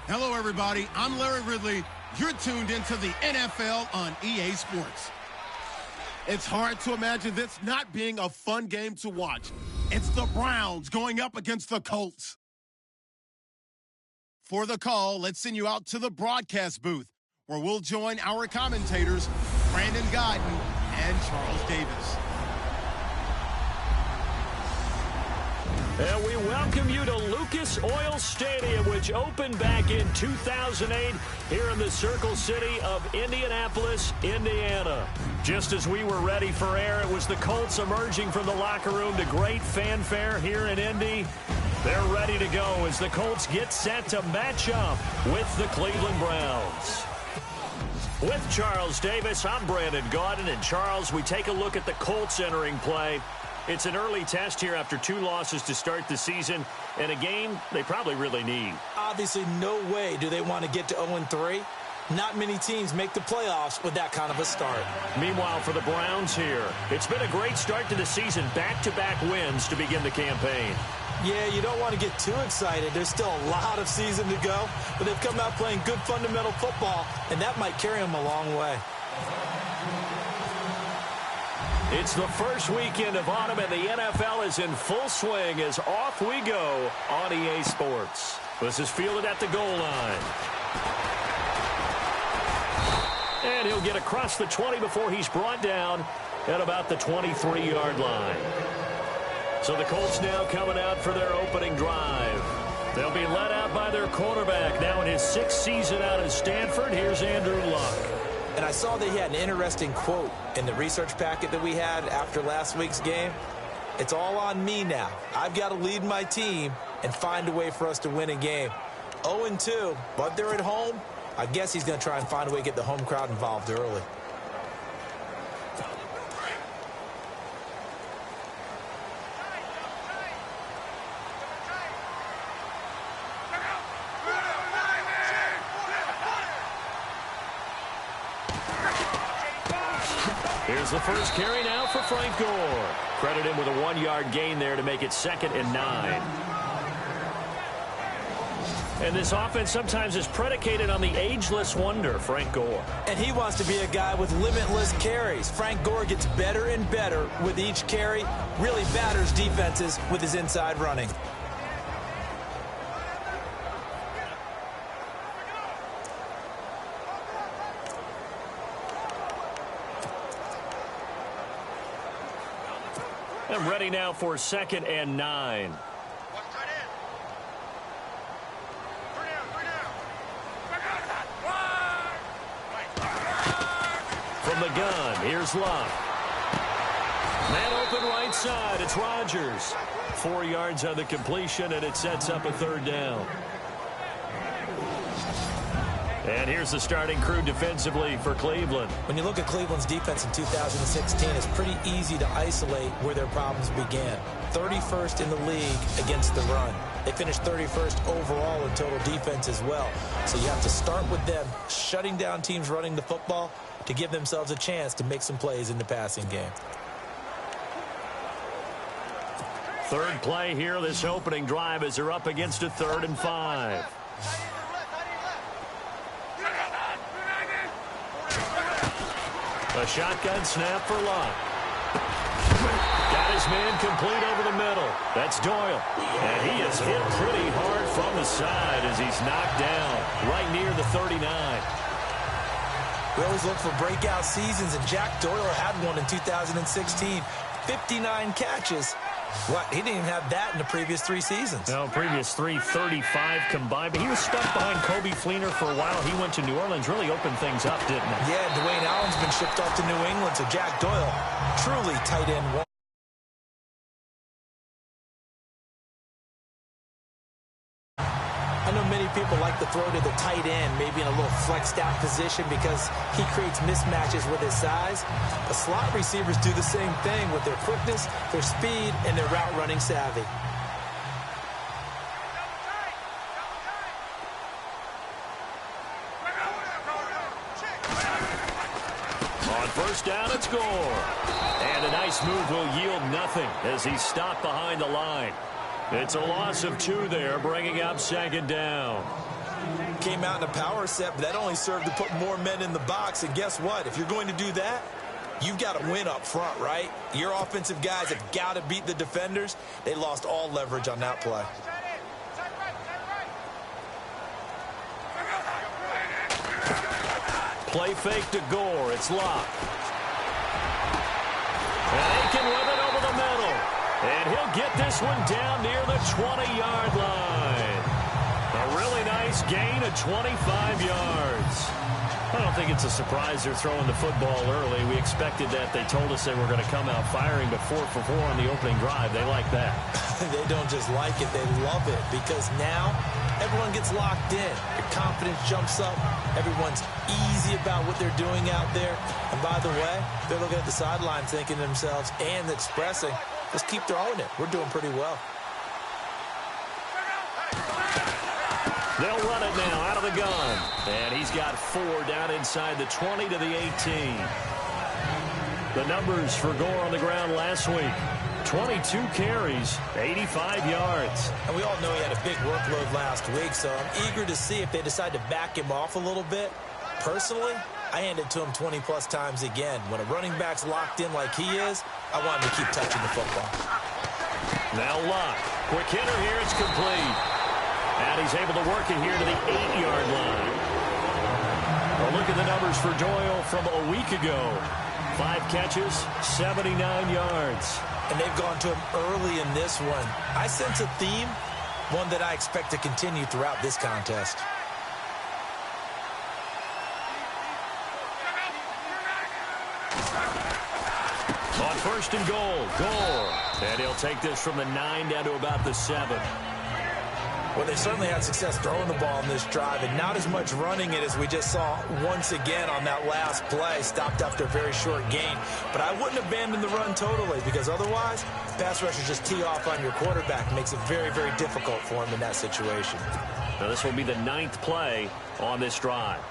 Hello, everybody. I'm Larry Ridley. You're tuned into the NFL on EA Sports. It's hard to imagine this not being a fun game to watch. It's the Browns going up against the Colts. For the call, let's send you out to the broadcast booth, where we'll join our commentators, Brandon Godden and Charles Davis. And we welcome you to Lucas Oil Stadium, which opened back in 2008 here in the Circle City of Indianapolis, Indiana. Just as we were ready for air, it was the Colts emerging from the locker room to great fanfare here in Indy. They're ready to go as the Colts get set to match up with the Cleveland Browns. With Charles Davis, I'm Brandon Gaudin. And Charles, we take a look at the Colts entering play. It's an early test here after 2 losses to start the season, and a game they probably really need. Obviously, no way do they want to get to 0-3. Not many teams make the playoffs with that kind of a start. Meanwhile, for the Browns here, it's been a great start to the season. Back-to-back wins to begin the campaign. Yeah, you don't want to get too excited. There's still a lot of season to go, but they've come out playing good fundamental football, and that might carry them a long way. It's the first weekend of autumn, and the NFL is in full swing as off we go on EA Sports. This is fielded at the goal line. And he'll get across the 20 before he's brought down at about the 23-yard line. So the Colts now coming out for their opening drive. They'll be led out by their quarterback now in his 6th season out of Stanford. Here's Andrew Luck. And I saw that he had an interesting quote in the research packet that we had after last week's game. It's all on me now. I've got to lead my team and find a way for us to win a game. 0-2, but they're at home. I guess he's going to try and find a way to get the home crowd involved early. Here's the first carry now for Frank Gore. Credit him with a 1-yard gain there to make it 2nd and 9. And this offense sometimes is predicated on the ageless wonder, Frank Gore. And he wants to be a guy with limitless carries. Frank Gore gets better and better with each carry, really batters defenses with his inside running. And ready now for 2nd and 9. From the gun, here's Luck. Man open right side, it's Rodgers. 4 yards on the completion, and it sets up a 3rd down. And here's the starting crew defensively for Cleveland. When you look at Cleveland's defense in 2016, it's pretty easy to isolate where their problems began. 31st in the league against the run. They finished 31st overall in total defense as well. So you have to start with them shutting down teams running the football to give themselves a chance to make some plays in the passing game. 3rd play here, this opening drive, as they're up against a 3rd and 5. A shotgun snap for Luck. Got his man complete over the middle. That's Doyle. And he is hit pretty hard from the side as he's knocked down right near the 39. We always look for breakout seasons, and Jack Doyle had one in 2016. 59 catches. What? He didn't even have that in the previous 3 seasons. No, previous 3, 35 combined. But he was stuck behind Kobe Fleener for a while. He went to New Orleans, really opened things up, didn't he? Yeah, Dwayne Allen's been shipped off to New England, so Jack Doyle, truly tight end one. I know many people like to throw to the tight end, maybe in a little flexed out position because he creates mismatches with his size. The slot receivers do the same thing with their quickness, their speed, and their route running savvy. On 1st down, it's Gore. And a nice move will yield nothing as he's stopped behind the line. It's a loss of 2 there, bringing up 2nd down. came out in a power set, but that only served to put more men in the box. And guess what? If you're going to do that, you've got to win up front, right? Your offensive guys have got to beat the defenders. They lost all leverage on that play. Play fake to Gore. It's locked. And Aiken with it over the middle. And he'll get this one down near the 20-yard line. A really nice gain of 25 yards. I don't think it's a surprise they're throwing the football early. We expected that. They told us they were going to come out firing, but 4 for 4 on the opening drive. They like that. They don't just like it, they love it, because now everyone gets locked in. Your confidence jumps up. Everyone's easy about what they're doing out there. And by the way, they're looking at the sideline thinking to themselves and expressing, let's keep throwing it. We're doing pretty well. They'll run it now out of the gun. And he's got 4 down inside the 20 to the 18. The numbers for Gore on the ground last week. 22 carries, 85 yards. And we all know he had a big workload last week, so I'm eager to see if they decide to back him off a little bit. Personally, I hand it to him 20-plus times again. When a running back's locked in like he is, I want him to keep touching the football. Now Locke. Quick hitter here. It's complete. And he's able to work it here to the 8-yard line. A look at the numbers for Doyle from a week ago. 5 catches, 79 yards. And they've gone to him early in this one. I sense a theme, one that I expect to continue throughout this contest. On 1st and goal, Gore. And he'll take this from the 9 down to about the 7. Well, they certainly had success throwing the ball in this drive, and not as much running it as we just saw once again on that last play. Stopped after a very short gain. But I wouldn't abandon the run totally, because otherwise, pass rushers just tee off on your quarterback. Makes it very, very difficult for him in that situation. Now, this will be the 9th play on this drive.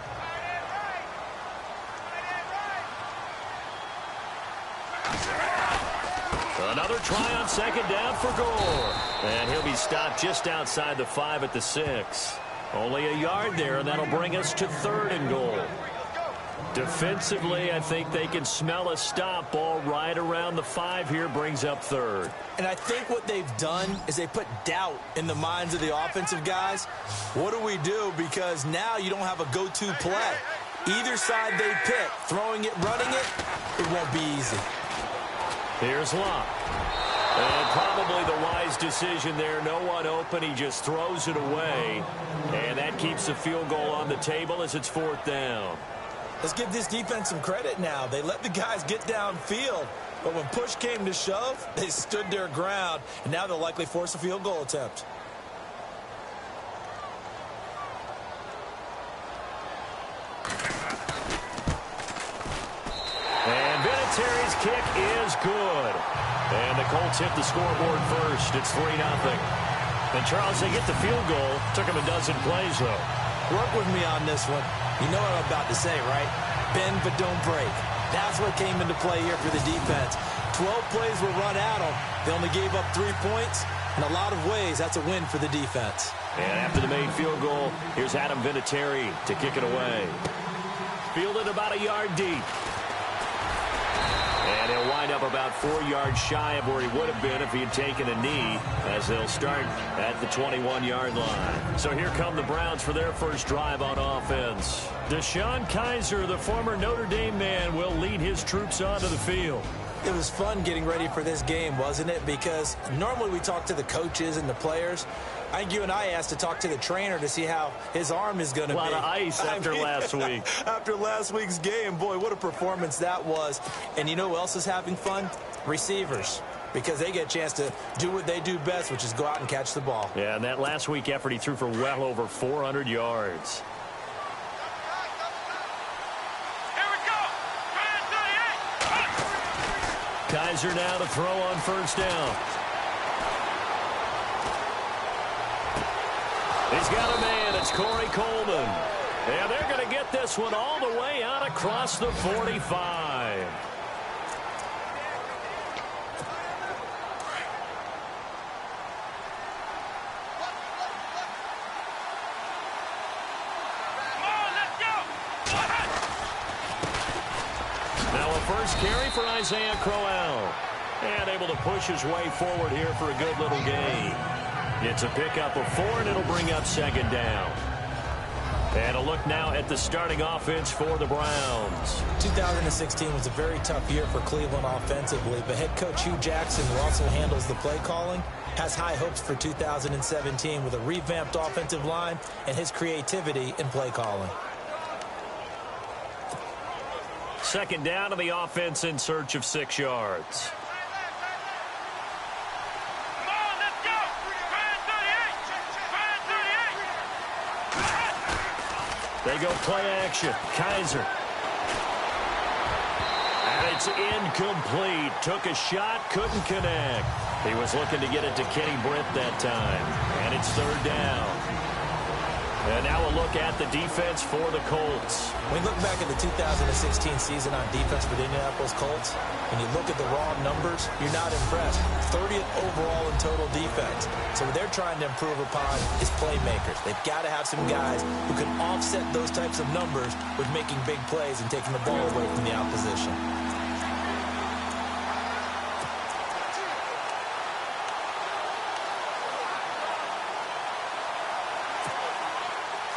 Another try on 2nd down for Gore. And he'll be stopped just outside the 5 at the 6. Only a yard there, and that'll bring us to 3rd and goal. Defensively, I think they can smell a stop. Ball right around the 5 here, brings up 3rd. And I think what they've done is they put doubt in the minds of the offensive guys. What do we do? Because now you don't have a go-to play. Either side they pick, throwing it, running it, it won't be easy. Here's Locke. And probably the wise decision there. No one open. He just throws it away. And that keeps the field goal on the table as it's 4th down. Let's give this defense some credit now. They let the guys get downfield. But when push came to shove, they stood their ground. And now they'll likely force a field goal attempt. And Vinatieri's kick is good. And the Colts hit the scoreboard first. It's 3-0. And, Charles, they get the field goal. Took them a dozen plays, though. Work with me on this one. You know what I'm about to say, right? Bend but don't break. That's what came into play here for the defense. 12 plays were run at them. They only gave up 3 points. In a lot of ways, that's a win for the defense. And after the made field goal, here's Adam Vinatieri to kick it away. Fielded about a yard deep. And he'll wind up about 4 yards shy of where he would have been if he had taken a knee, as they'll start at the 21-yard line. So here come the Browns for their first drive on offense. DeShone Kizer, the former Notre Dame man, will lead his troops onto the field. It was fun getting ready for this game, wasn't it? Because normally we talk to the coaches and the players. I think you and I asked to talk to the trainer to see how his arm is going to be. A lot of ice after last week. After last week's game, boy, what a performance that was. And you know who else is having fun? Receivers. Because they get a chance to do what they do best, which is go out and catch the ball. Yeah, and that last week effort, he threw for well over 400 yards. Kizer now to throw on 1st down. He's got a man. It's Corey Coleman. And they're going to get this one all the way out across the 45. first carry for Isaiah Crowell. And able to push his way forward here for a good little gain. It's a pickup of 4, and it'll bring up second down. And a look now at the starting offense for the Browns. 2016 was a very tough year for Cleveland offensively, but head coach Hugh Jackson, who also handles the play calling, has high hopes for 2017 with a revamped offensive line and his creativity in play calling. Second down to the offense in search of 6 yards. They go play action. Kaiser. And it's incomplete. Took a shot, couldn't connect. He was looking to get it to Kenny Britt that time. And it's third down. And now a look at the defense for the Colts. When you look back at the 2016 season on defense for the Indianapolis Colts, when you look at the raw numbers, you're not impressed. 30th overall in total defense. So what they're trying to improve upon is playmakers. They've got to have some guys who can offset those types of numbers with making big plays and taking the ball away from the opposition.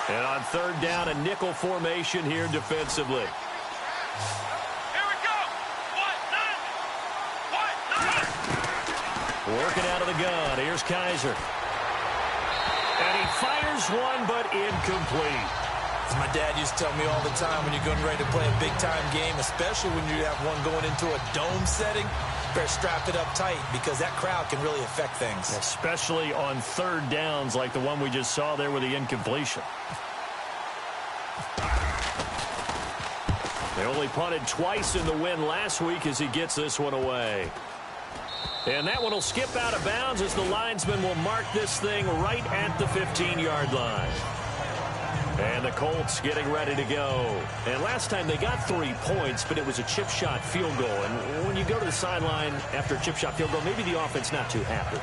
And on third down, a nickel formation here defensively. Here we go. Working out of the gun. Here's Kaiser. And he fires one, but incomplete. As my dad used to tell me all the time, when you're getting ready to play a big-time game, especially when you have one going into a dome setting, better strap it up tight because that crowd can really affect things. Especially on third downs like the one we just saw there with the incompletion. They only punted twice in the win last week as he gets this one away. And that one will skip out of bounds as the linesman will mark this thing right at the 15-yard line. And the Colts getting ready to go. And last time they got 3 points, but it was a chip shot field goal. And when you go to the sideline after a chip shot field goal, maybe the offense not too happy.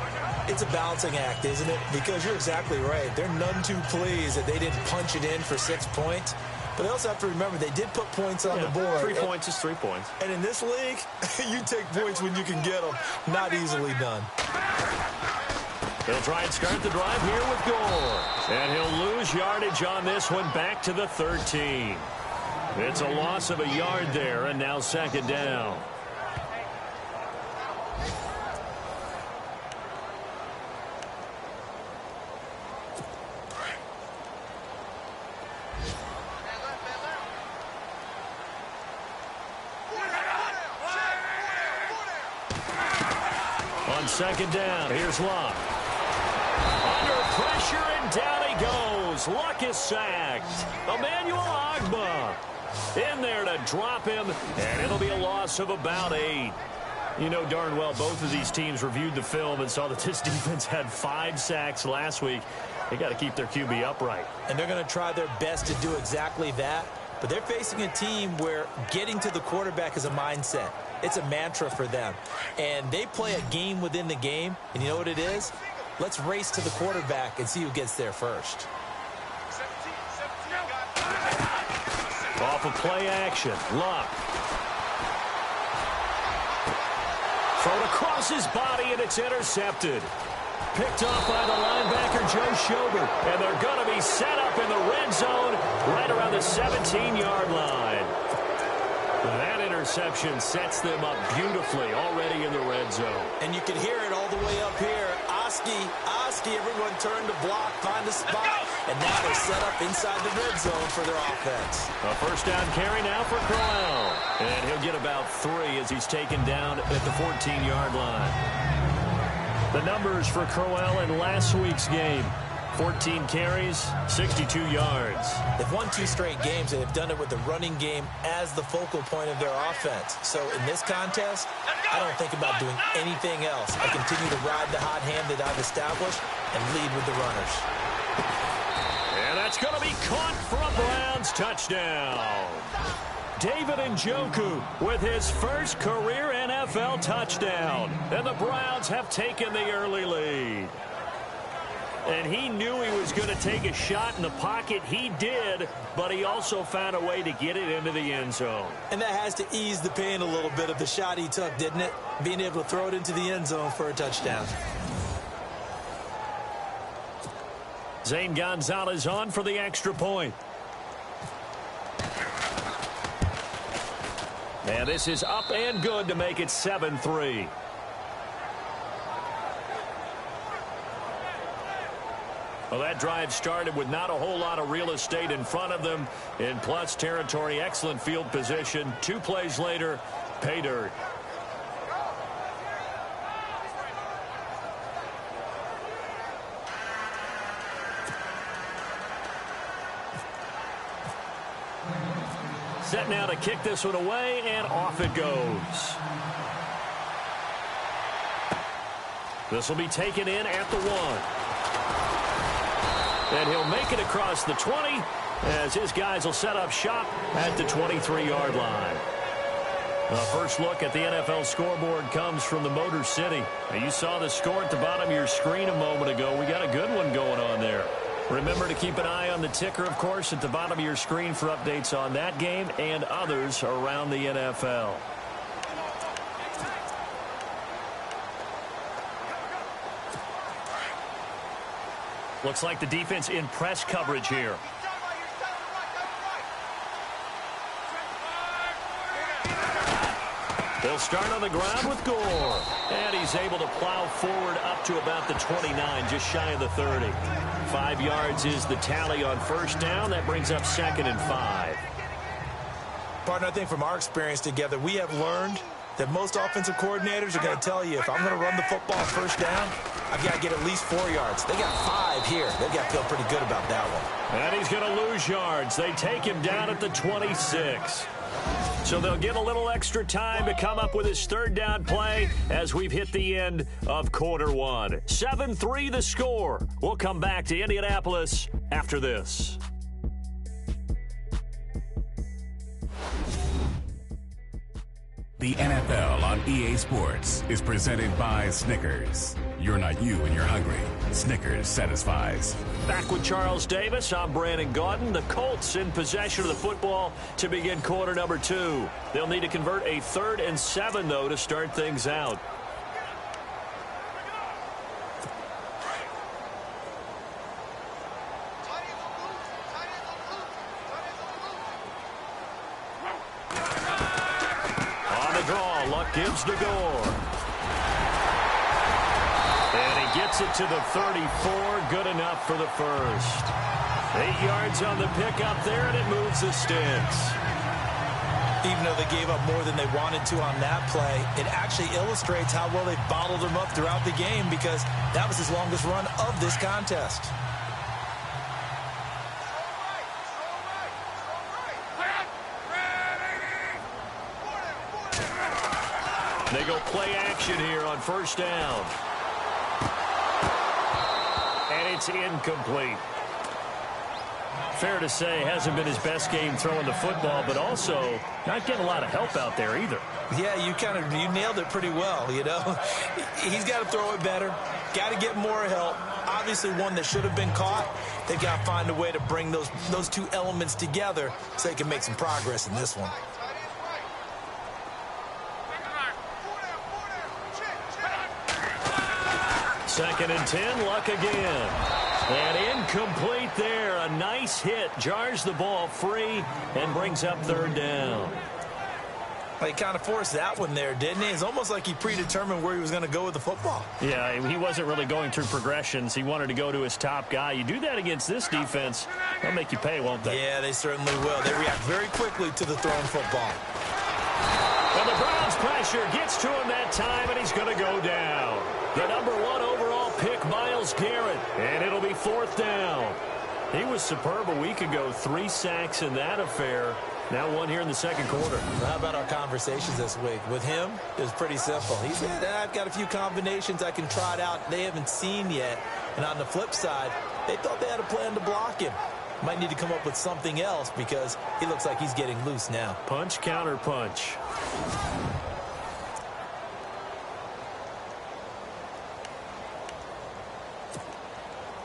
It's a balancing act, isn't it? Because you're exactly right. They're none too pleased that they didn't punch it in for 6 points. But they also have to remember they did put points on the board. 3 points is 3 points. And in this league, you take points when you can get them. Not easily done. He'll try and start the drive here with Gore. And he'll lose yardage on this one back to the 13. It's a loss of a yard there, and now second down. On second down, here's Luck. Under pressure, and down he goes. Luck is sacked. Emmanuel Ogbah in there to drop him, and it'll be a loss of about 8. You know darn well both of these teams reviewed the film and saw that this defense had 5 sacks last week. They got to keep their QB upright. And they're going to try their best to do exactly that. But they're facing a team where getting to the quarterback is a mindset. It's a mantra for them. And they play a game within the game. And you know what it is? Let's race to the quarterback and see who gets there first. Off of play action. Luck. Thrown across his body, and it's intercepted. Picked off by the linebacker, Joe Schobert. And they're going to be set up in the red zone right around the 17-yard line. That interception sets them up beautifully already in the red zone. And you can hear it all the way up here. Oski, everyone turned to block, find a spot, and now they're set up inside the red zone for their offense. A first down carry now for Crowell. And he'll get about 3 as he's taken down at the 14-yard line. The numbers for Crowell in last week's game. 14 carries, 62 yards. They've won 2 straight games, and they've done it with the running game as the focal point of their offense. So in this contest, I don't think about doing anything else. I continue to ride the hot hand that I've established and lead with the runners. And that's going to be caught for a Browns touchdown. David Njoku with his first career NFL touchdown. And the Browns have taken the early lead. And he knew he was going to take a shot in the pocket. He did, but he also found a way to get it into the end zone. And that has to ease the pain a little bit of the shot he took, didn't it? Being able to throw it into the end zone for a touchdown. Zane Gonzalez on for the extra point. And this is up and good to make it 7-3. Well, that drive started with not a whole lot of real estate in front of them. In plus territory, excellent field position. 2 plays later, pay dirt. Set now to kick this one away, and off it goes. This will be taken in at the 1. And he'll make it across the 20 as his guys will set up shop at the 23-yard line. The first look at the NFL scoreboard comes from the Motor City. Now, you saw the score at the bottom of your screen a moment ago. We got a good one going on there. Remember to keep an eye on the ticker, of course, at the bottom of your screen for updates on that game and others around the NFL. Looks like the defense in press coverage here. They'll start on the ground with Gore. And he's able to plow forward up to about the 29, just shy of the 30. 5 yards is the tally on first down. That brings up 2nd and 5. Partner, I think from our experience together, we have learned that most offensive coordinators are going to tell you, if I'm going to run the football first down, I've got to get at least 4 yards. They got 5 here. They've got to feel pretty good about that one. And he's going to lose yards. They take him down at the 26. So they'll get a little extra time to come up with his third down play as we've hit the end of quarter 1. 7-3 the score. We'll come back to Indianapolis after this. The NFL on EA Sports is presented by Snickers. You're not you when you're hungry. Snickers satisfies. Back with Charles Davis, I'm Brandon Gaudin. The Colts in possession of the football to begin quarter number 2. They'll need to convert a 3rd and 7, though, to start things out. Gives to Gore. And he gets it to the 34. Good enough for the first. 8 yards on the pickup there, and it moves the sticks. Even though they gave up more than they wanted to on that play, it actually illustrates how well they bottled them up throughout the game, because that was his longest run of this contest. They go play action here on first down. And it's incomplete. Fair to say, hasn't been his best game throwing the football, but also not getting a lot of help out there either. Yeah, you nailed it pretty well, you know. He's got to throw it better. Got to get more help. Obviously one that should have been caught. They've got to find a way to bring those two elements together so they can make some progress in this one. 2nd and 10, Luck again. And incomplete there. A nice hit. Jars the ball free and brings up 3rd down. Well, he kind of forced that one there, didn't he? It's almost like he predetermined where he was going to go with the football. Yeah, he wasn't really going through progressions. He wanted to go to his top guy. You do that against this defense, they'll make you pay, won't they? Yeah, they certainly will. They react very quickly to the thrown football. And the Browns pressure gets to him that time, and he's going to go down. The number 1 overall pick, Myles Garrett, and it'll be 4th down. He was superb a week ago. 3 sacks in that affair. Now 1 here in the 2nd quarter. How about our conversations this week? With him, it was pretty simple. He said, I've got a few combinations I can try it out they haven't seen yet. And on the flip side, they thought they had a plan to block him. Might need to come up with something else because he looks like he's getting loose now. Punch, counter punch.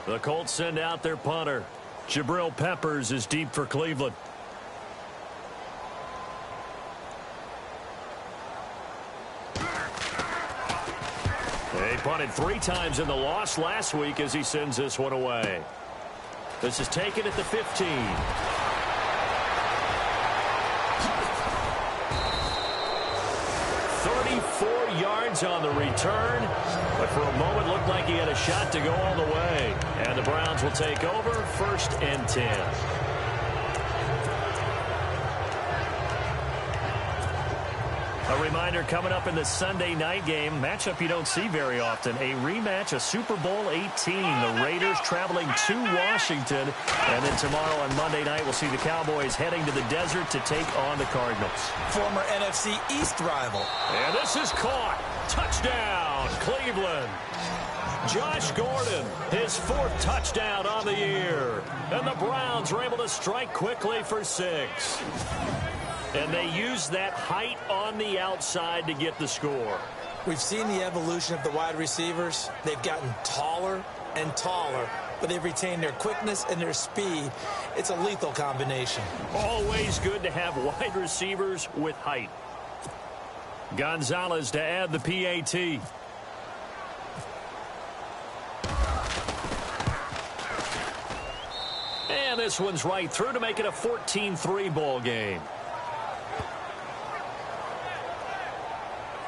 The Colts send out their punter. Jabril Peppers is deep for Cleveland. They punted 3 times in the loss last week as he sends this one away. This is taken at the 15. 34 yards on the return, but for a moment looked like he had a shot to go all the way. And the Browns will take over, 1st and 10. A reminder coming up in the Sunday night game, matchup you don't see very often, a rematch of Super Bowl 18. The Raiders traveling to Washington, and then tomorrow on Monday night we'll see the Cowboys heading to the desert to take on the Cardinals. Former NFC East rival. And this is caught. Touchdown, Cleveland. Josh Gordon, his 4th touchdown on the year. And the Browns were able to strike quickly for 6. And they use that height on the outside to get the score. We've seen the evolution of the wide receivers. They've gotten taller and taller, but they've retained their quickness and their speed. It's a lethal combination. Always good to have wide receivers with height. Gonzalez to add the PAT. And this one's right through to make it a 14-3 ball game.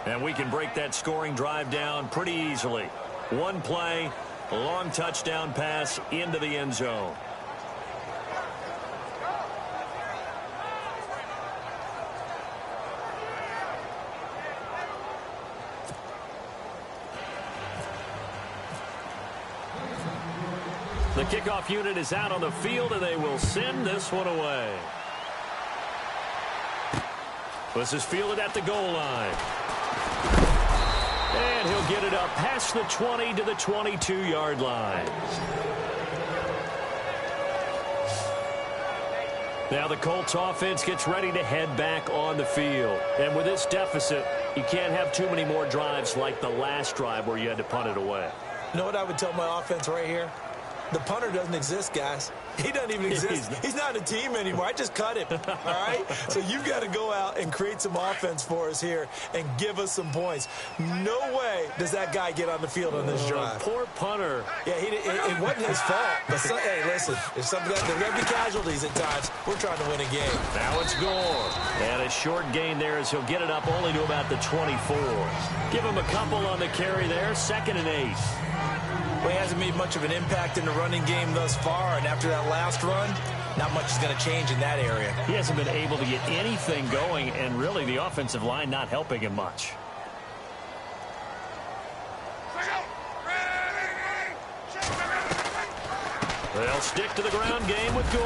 And we can break that scoring drive down pretty easily. 1 play, a long touchdown pass into the end zone. The kickoff unit is out on the field, and they will send this one away. This is fielded at the goal line. And he'll get it up past the 20 to the 22-yard line. Now the Colts offense gets ready to head back on the field. And with this deficit, you can't have too many more drives like the last drive where you had to punt it away. You know what I would tell my offense right here? The punter doesn't exist, guys. He doesn't even exist. He's not a team anymore. I just cut him, all right? So you've got to go out and create some offense for us here and give us some points. No way does that guy get on the field on this drive. Poor punter. Yeah, it wasn't his fault. But hey, listen, there's going to be casualties at times. We're trying to win a game. Now it's Gore. And a short gain there as he'll get it up only to about the 24. Give him a couple on the carry there, 2nd and 8. Well, he hasn't made much of an impact in the running game thus far, and after that last run, not much is going to change in that area. He hasn't been able to get anything going, and really the offensive line not helping him much. They'll stick to the ground game with Gore.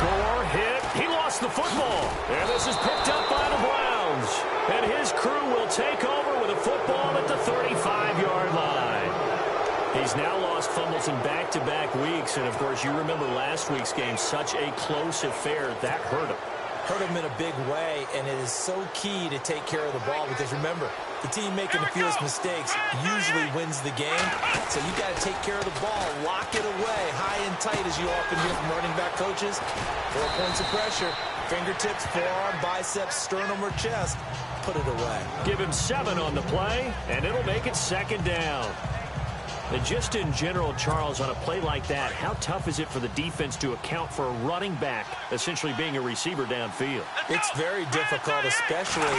Gore hit. He lost the football. And this is picked up by the Browns. And his crew will take over with a football at the 35-yard line. He's now lost fumbles in back-to-back weeks. And, of course, you remember last week's game, such a close affair. That hurt him. Hurt him in a big way, and it is so key to take care of the ball because, remember, the team making the fewest mistakes usually wins the game. So you got to take care of the ball, lock it away, high and tight, as you often hear from running back coaches. 4 points of pressure, fingertips, forearm, biceps, sternum, or chest. Put it away. Give him 7 on the play, and it'll make it 2nd down. And just in general, Charles, on a play like that, how tough is it for the defense to account for a running back essentially being a receiver downfield? It's very difficult, especially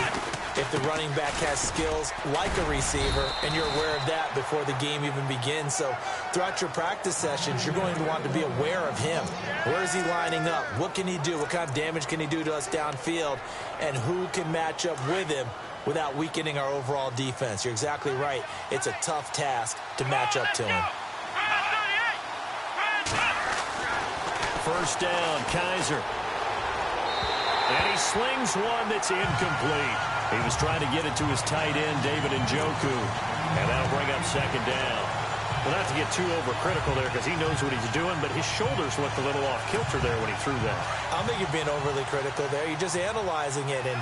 if the running back has skills like a receiver, and you're aware of that before the game even begins. So throughout your practice sessions, you're going to want to be aware of him. Where is he lining up? What can he do? What kind of damage can he do to us downfield? And who can match up with him without weakening our overall defense? You're exactly right. It's a tough task to match up to him. 1st down, Kaiser. And he slings one that's incomplete. He was trying to get it to his tight end, David Njoku. And that'll bring up 2nd down. Well, not to get too overcritical there because he knows what he's doing, but his shoulders looked a little off kilter there when he threw that. I don't think you're being overly critical there. You're just analyzing it, and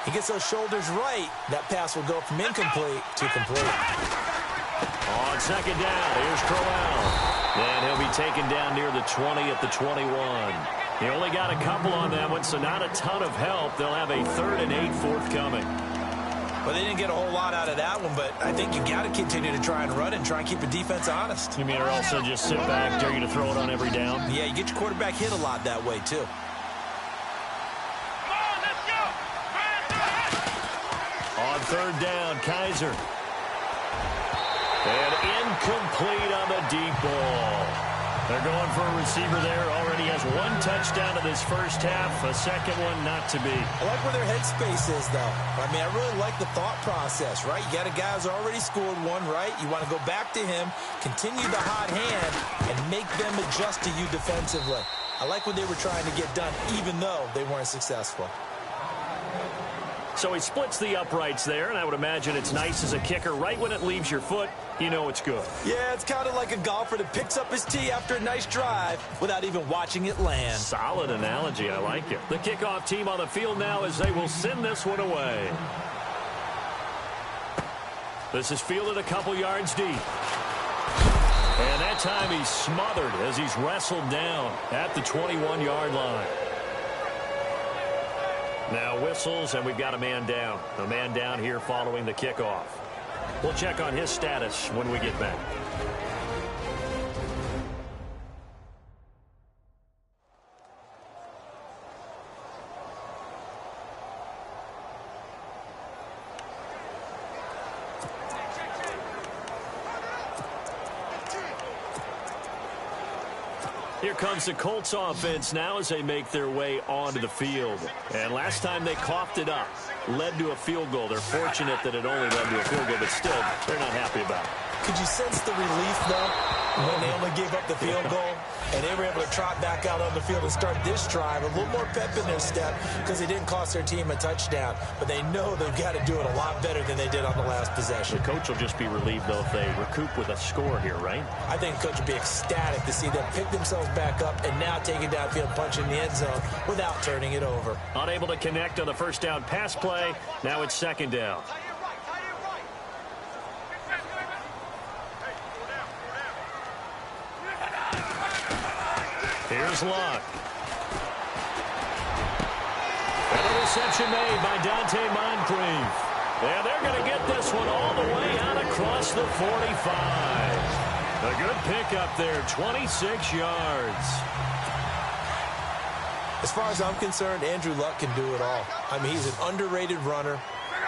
he gets those shoulders right, that pass will go from incomplete to complete. On 2nd down, here's Crowell. And he'll be taken down near the 20 at the 21. He only got a couple on that one, so not a ton of help. They'll have a 3rd and 8 forthcoming. Well, they didn't get a whole lot out of that one, but I think you got to continue to try and run and try and keep the defense honest. You mean or also just sit back, dare you to throw it on every down? Yeah, you get your quarterback hit a lot that way, too. On 3rd down, Kaiser. And incomplete on the deep ball. They're going for a receiver there. Already has 1 touchdown in this first half. A second one not to be. I like where their headspace is, though. I mean, I really like the thought process, right? You got a guy who's already scored 1, right? You want to go back to him, continue the hot hand, and make them adjust to you defensively. I like what they were trying to get done, even though they weren't successful. So he splits the uprights there, and I would imagine it's nice as a kicker. Right when it leaves your foot, you know it's good. Yeah, it's kind of like a golfer that picks up his tee after a nice drive without even watching it land. Solid analogy. I like it. The kickoff team on the field now as they will send this one away. This is fielded a couple yards deep. And that time he's smothered as he's wrestled down at the 21-yard line. Now whistles, and we've got a man down. A man down here following the kickoff. We'll check on his status when we get back. Here comes the Colts offense now as they make their way onto the field. And last time they coughed it up, led to a field goal. They're fortunate that it only led to a field goal, but still, they're not happy about it. Could you sense the relief, though, when they only gave up the field goal and they were able to trot back out on the field and start this drive? A little more pep in their step because they didn't cost their team a touchdown. But they know they've got to do it a lot better than they did on the last possession. The coach will just be relieved, though, if they recoup with a score here, right? I think the coach will be ecstatic to see them pick themselves back up and now take it downfield, punch in the end zone without turning it over. Unable to connect on the first down pass play. Now it's 2nd down. Here's Luck. And a reception made by Dante Moncrief. And they're going to get this one all the way out across the 45. A good pickup there, 26 yards. As far as I'm concerned, Andrew Luck can do it all. I mean, he's an underrated runner.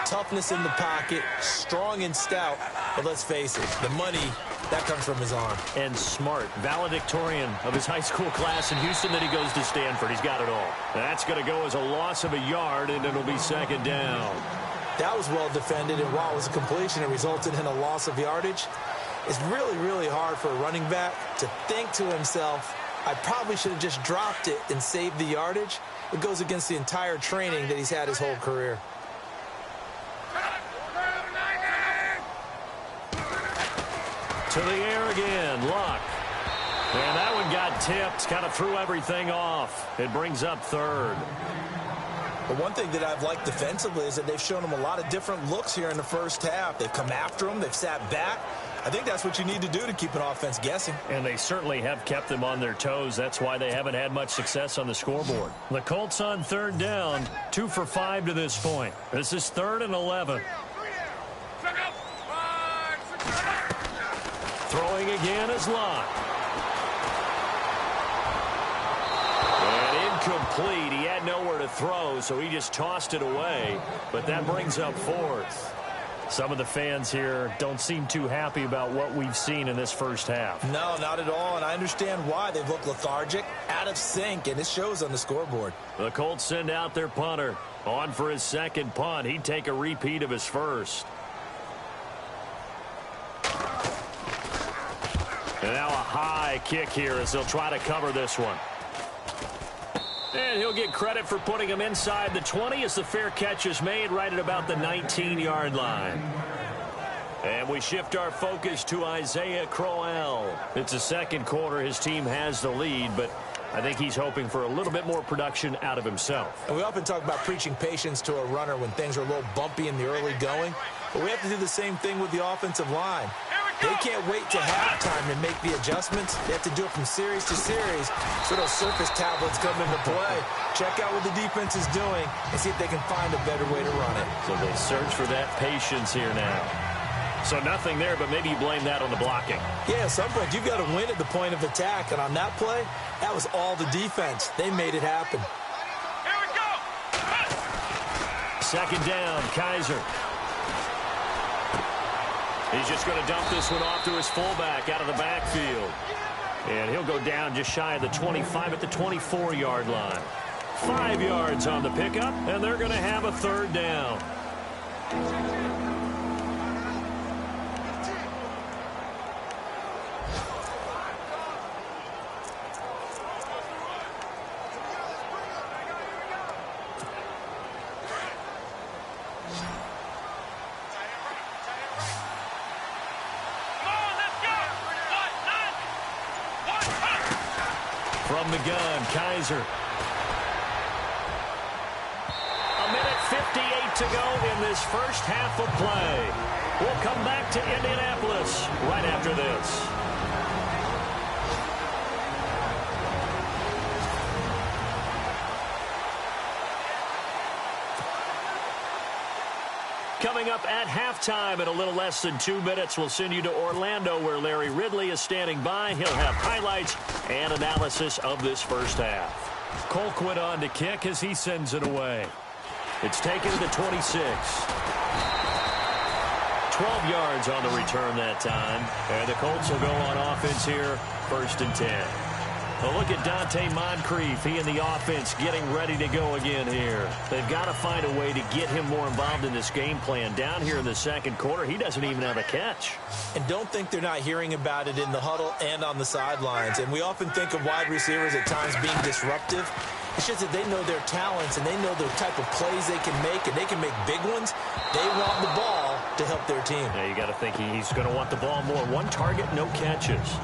Toughness in the pocket, strong and stout. But let's face it, the money, that comes from his arm. And smart, valedictorian of his high school class in Houston, then he goes to Stanford. He's got it all. That's going to go as a loss of a yard, and it'll be 2nd down. That was well defended, and while it was a completion, it resulted in a loss of yardage. It's really, really hard for a running back to think to himself, I probably should have just dropped it and saved the yardage. It goes against the entire training that he's had his whole career. To the air again, Luck. And that one got tipped, kind of threw everything off. It brings up 3rd. But one thing that I've liked defensively is that they've shown him a lot of different looks here in the first half. They've come after him. They've sat back. I think that's what you need to do to keep an offense guessing. And they certainly have kept them on their toes. That's why they haven't had much success on the scoreboard. The Colts on 3rd down, 2 for 5 to this point. This is 3rd and 11. Throwing again is Luck. And incomplete. He had nowhere to throw, so he just tossed it away. But that brings up 4th. Some of the fans here don't seem too happy about what we've seen in this first half. No, not at all, and I understand why. They've looked lethargic, out of sync, and it shows on the scoreboard. The Colts send out their punter. On for his 2nd punt. He'd take a repeat of his first. And now a high kick here as they'll try to cover this one. And he'll get credit for putting him inside the 20 as the fair catch is made right at about the 19-yard line. And we shift our focus to Isaiah Crowell. It's the 2nd quarter. His team has the lead, but I think he's hoping for a little bit more production out of himself. And we often talk about preaching patience to a runner when things are a little bumpy in the early going, but we have to do the same thing with the offensive line. They can't wait to halftime to make the adjustments. They have to do it from series to series, so those surface tablets come into play. Check out what the defense is doing and see if they can find a better way to run it. So they search for that patience here now. So nothing there, but maybe you blame that on the blocking. Yeah, at some point you've got to win at the point of attack, and on that play, that was all the defense. They made it happen. Here we go. Second down, Kaiser. He's just going to dump this one off to his fullback out of the backfield. And he'll go down just shy of the 25 at the 24-yard line. 5 yards on the pickup, and they're going to have a third down. From the gun, Kaiser. A minute 58 to go in this first half of play. We'll come back to Indianapolis right after this. Coming up at halftime in a little less than 2 minutes, we'll send you to Orlando where Larry Ridley is standing by. He'll have highlights and analysis of this first half. Colquitt on to kick as he sends it away. It's taken to the 26. 12 yards on the return that time. And the Colts will go on offense here, 1st and 10. Well, look at Dante Moncrief. He and the offense getting ready to go again here. They've got to find a way to get him more involved in this game plan. Down here in the second quarter, he doesn't even have a catch. And don't think they're not hearing about it in the huddle and on the sidelines. And we often think of wide receivers at times being disruptive. It's just that they know their talents and they know the type of plays they can make, and they can make big ones. They want the ball to help their team. Yeah, you got to think he's going to want the ball more. 1 target, no catches.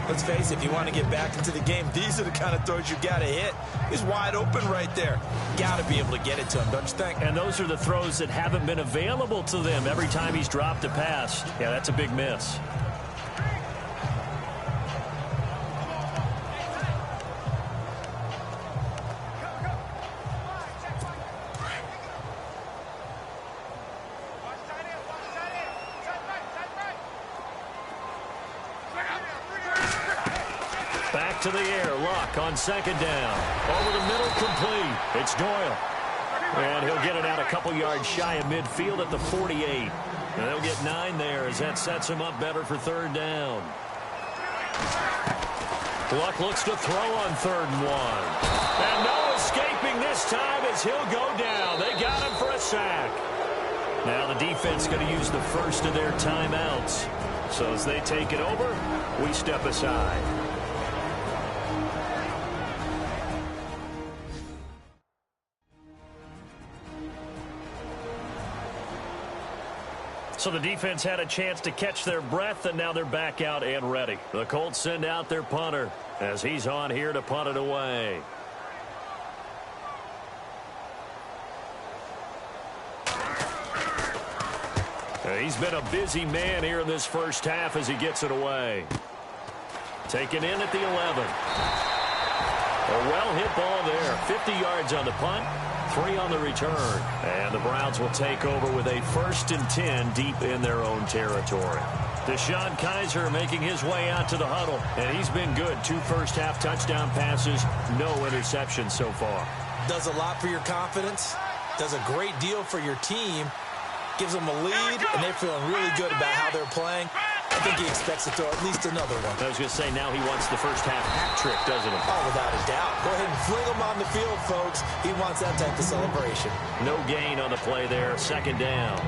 Let's face it, if you want to get back into the game, these are the kind of throws you got to hit. He's wide open right there. Got to be able to get it to him, don't you think? And those are the throws that haven't been available to them every time he's dropped a pass. Yeah, that's a big miss. Back to the air, Luck on second down. Over the middle, complete. It's Doyle. And he'll get it out a couple yards shy of midfield at the 48. And they'll get 9 there as that sets him up better for 3rd down. Luck looks to throw on 3rd and 1. And no escaping this time as he'll go down. They got him for a sack. Now the defense going to use the first of their timeouts. So as they take it over, we step aside. So the defense had a chance to catch their breath, and now they're back out and ready. The Colts send out their punter as he's on here to punt it away. He's been a busy man here in this first half as he gets it away. Taken in at the 11. A well-hit ball there. 50 yards on the punt. 3 on the return. And the Browns will take over with a 1st and 10 deep in their own territory. Deshaun Kaiser making his way out to the huddle. And he's been good. 2 first-half touchdown passes. No interceptions so far. Does a lot for your confidence. Does a great deal for your team. Gives them a lead, and they're feeling really good about how they're playing. I think he expects to throw at least another one. I was going to say, now he wants the first-half hat trick, doesn't he? Oh, without a doubt. Go ahead and fling him on the field, folks. He wants that type of celebration. No gain on the play there. 2nd down.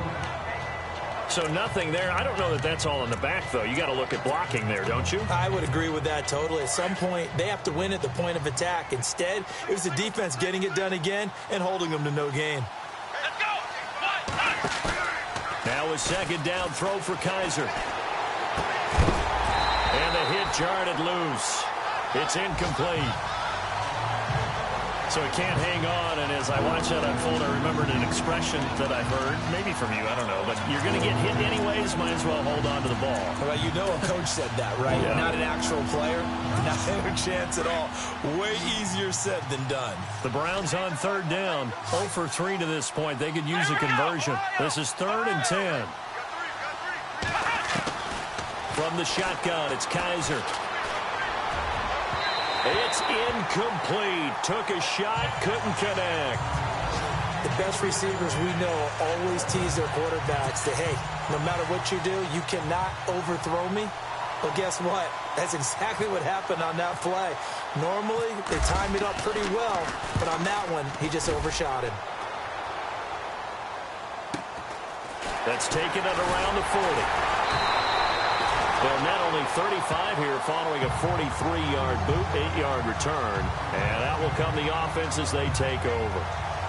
So nothing there. I don't know that that's all in the back, though. You got to look at blocking there, don't you? I would agree with that totally. At some point, they have to win at the point of attack. Instead, it was the defense getting it done again and holding them to no gain. Let's go. Now a 2nd down throw for Kaiser. And the hit jarred it loose. It's incomplete. So he can't hang on, and as I watch that unfold, I remembered an expression that I heard, maybe from you, I don't know, but you're going to get hit anyways, might as well hold on to the ball. Well, you know a coach said that, right? Yeah. Not an actual player. Not a chance at all. Way easier said than done. The Browns on third down, 0 for 3 to this point. They could use a conversion. This is 3rd and 10. From the shotgun, it's Kaiser. It's incomplete. Took a shot, couldn't connect. The best receivers we know always tease their quarterbacks that, hey, no matter what you do, you cannot overthrow me. Well, guess what? That's exactly what happened on that play. Normally, they time it up pretty well, but on that one, he just overshot him. That's taken it around the 40. Well, net only 35 here following a 43-yard boot, 8-yard return. And that will come the offense as they take over.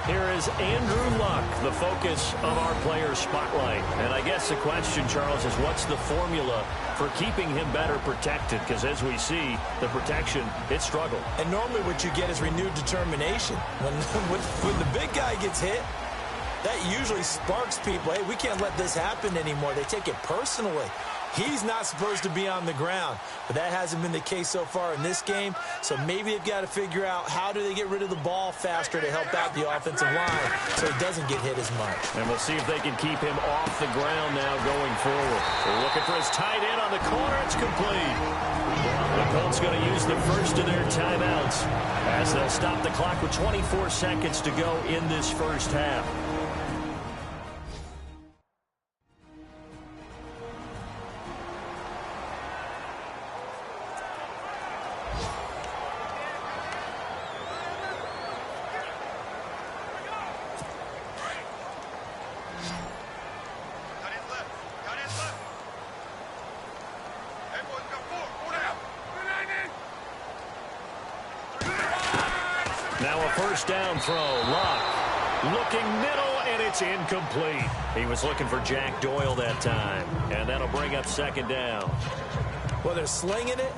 Here is Andrew Luck, the focus of our player spotlight. And I guess the question, Charles, is what's the formula for keeping him better protected? Because as we see, the protection, it struggled. And normally what you get is renewed determination. When the big guy gets hit, that usually sparks people. Hey, we can't let this happen anymore. They take it personally. He's not supposed to be on the ground, but that hasn't been the case so far in this game. So maybe they've got to figure out how do they get rid of the ball faster to help out the offensive line so he doesn't get hit as much. And we'll see if they can keep him off the ground now going forward. They're looking for his tight end on the corner. It's complete. The Colts going to use the first of their timeouts as they'll stop the clock with 24 seconds to go in this first half. Now a first down throw. Luck looking middle, and it's incomplete. He was looking for Jack Doyle that time, and that'll bring up second down. Well, they're slinging it,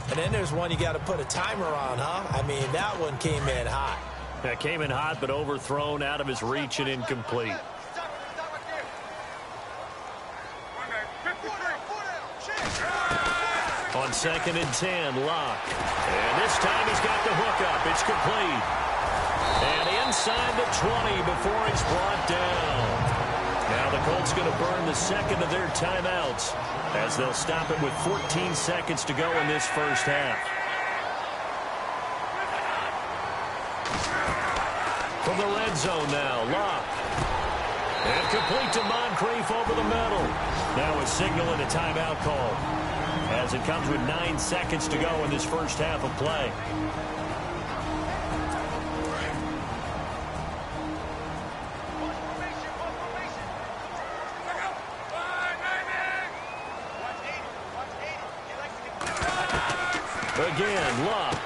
and then there's one you got to put a timer on, huh? I mean, that one came in hot. That came in hot, but overthrown, out of his reach, and incomplete. On 2nd and 10, Luck. And this time he's got the hook up. It's complete. And inside the 20 before he's brought down. Now the Colts going to burn the second of their timeouts as they'll stop it with 14 seconds to go in this first half. From the red zone now, Luck. And complete to Moncrief over the middle. Now a signal and a timeout call as it comes with 9 seconds to go in this first half of play. Again, Luck.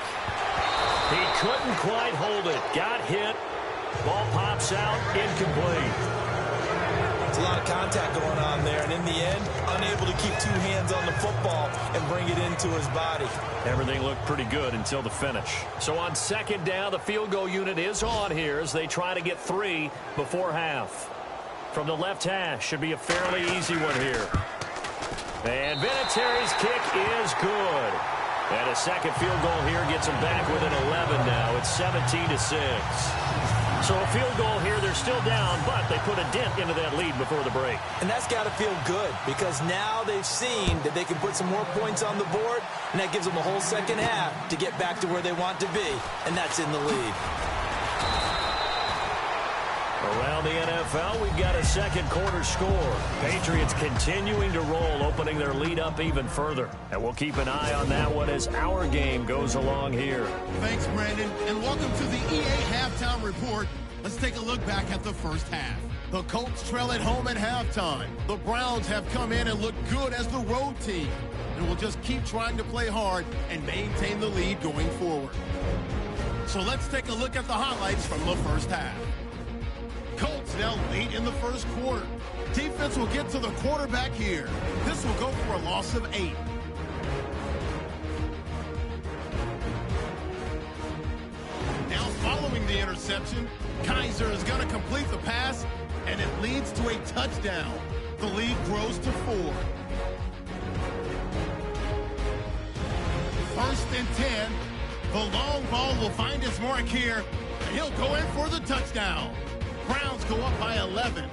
He couldn't quite hold it. Got hit. Ball pops out. Incomplete. There's a lot of contact going on there, and in the end, unable to keep two hands on the football and bring it into his body. Everything looked pretty good until the finish. So on second down, the field goal unit is on here as they try to get 3 before half. From the left hash, should be a fairly easy one here. And Vinatieri's kick is good. And a second field goal here gets them back within 11 now. It's 17-6. So a field goal here, they're still down, but they put a dent into that lead before the break. And that's got to feel good because now they've seen that they can put some more points on the board, and that gives them a whole second half to get back to where they want to be, and that's in the lead. Around the NFL, we've got a second quarter score. Patriots continuing to roll, opening their lead up even further. And we'll keep an eye on that one as our game goes along here. Thanks, Brandon, and welcome to the EA Halftime Report. Let's take a look back at the first half. The Colts trail at home at halftime. The Browns have come in and looked good as the road team, and will just keep trying to play hard and maintain the lead going forward. So let's take a look at the highlights from the first half. Colts now lead in the first quarter. Defense will get to the quarterback here. This will go for a loss of 8. Now following reception. Kaiser is going to complete the pass, and it leads to a touchdown. The lead grows to 4. 1st and 10. The long ball will find its mark here. He'll go in for the touchdown. Browns go up by 11.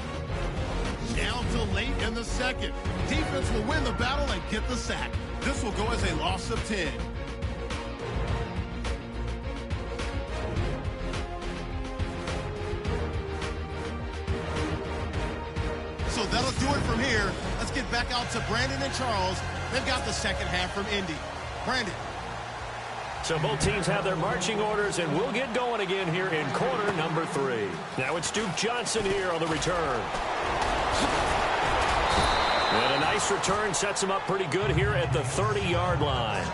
Down to late in the second. Defense will win the battle and get the sack. This will go as a loss of 10. So that'll do it from here. Let's get back out to Brandon and Charles. They've got the second half from Indy. Brandon. So both teams have their marching orders, and we'll get going again here in quarter number 3. Now it's Duke Johnson here on the return. And a nice return sets him up pretty good here at the 30-yard line.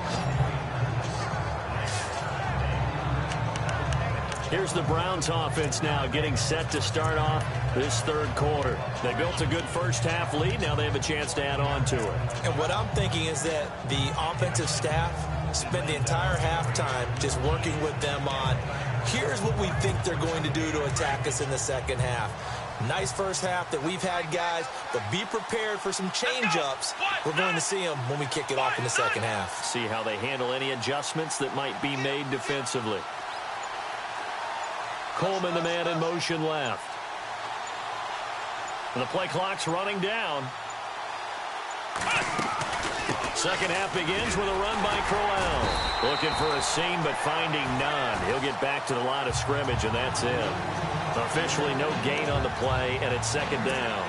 Here's the Browns offense now getting set to start off this third quarter. They built a good first half lead. Now they have a chance to add on to it. And what I'm thinking is that the offensive staff spend the entire halftime just working with them on, here's what we think they're going to do to attack us in the second half. Nice first half that we've had, guys, but be prepared for some change-ups. We're going to see them when we kick it off in the second half. See how they handle any adjustments that might be made defensively. Coleman, the man in motion left. And the play clock's running down. Second half begins with a run by Crowell. Looking for a seam, but finding none. He'll get back to the line of scrimmage, and that's it. Officially no gain on the play, and it's second down.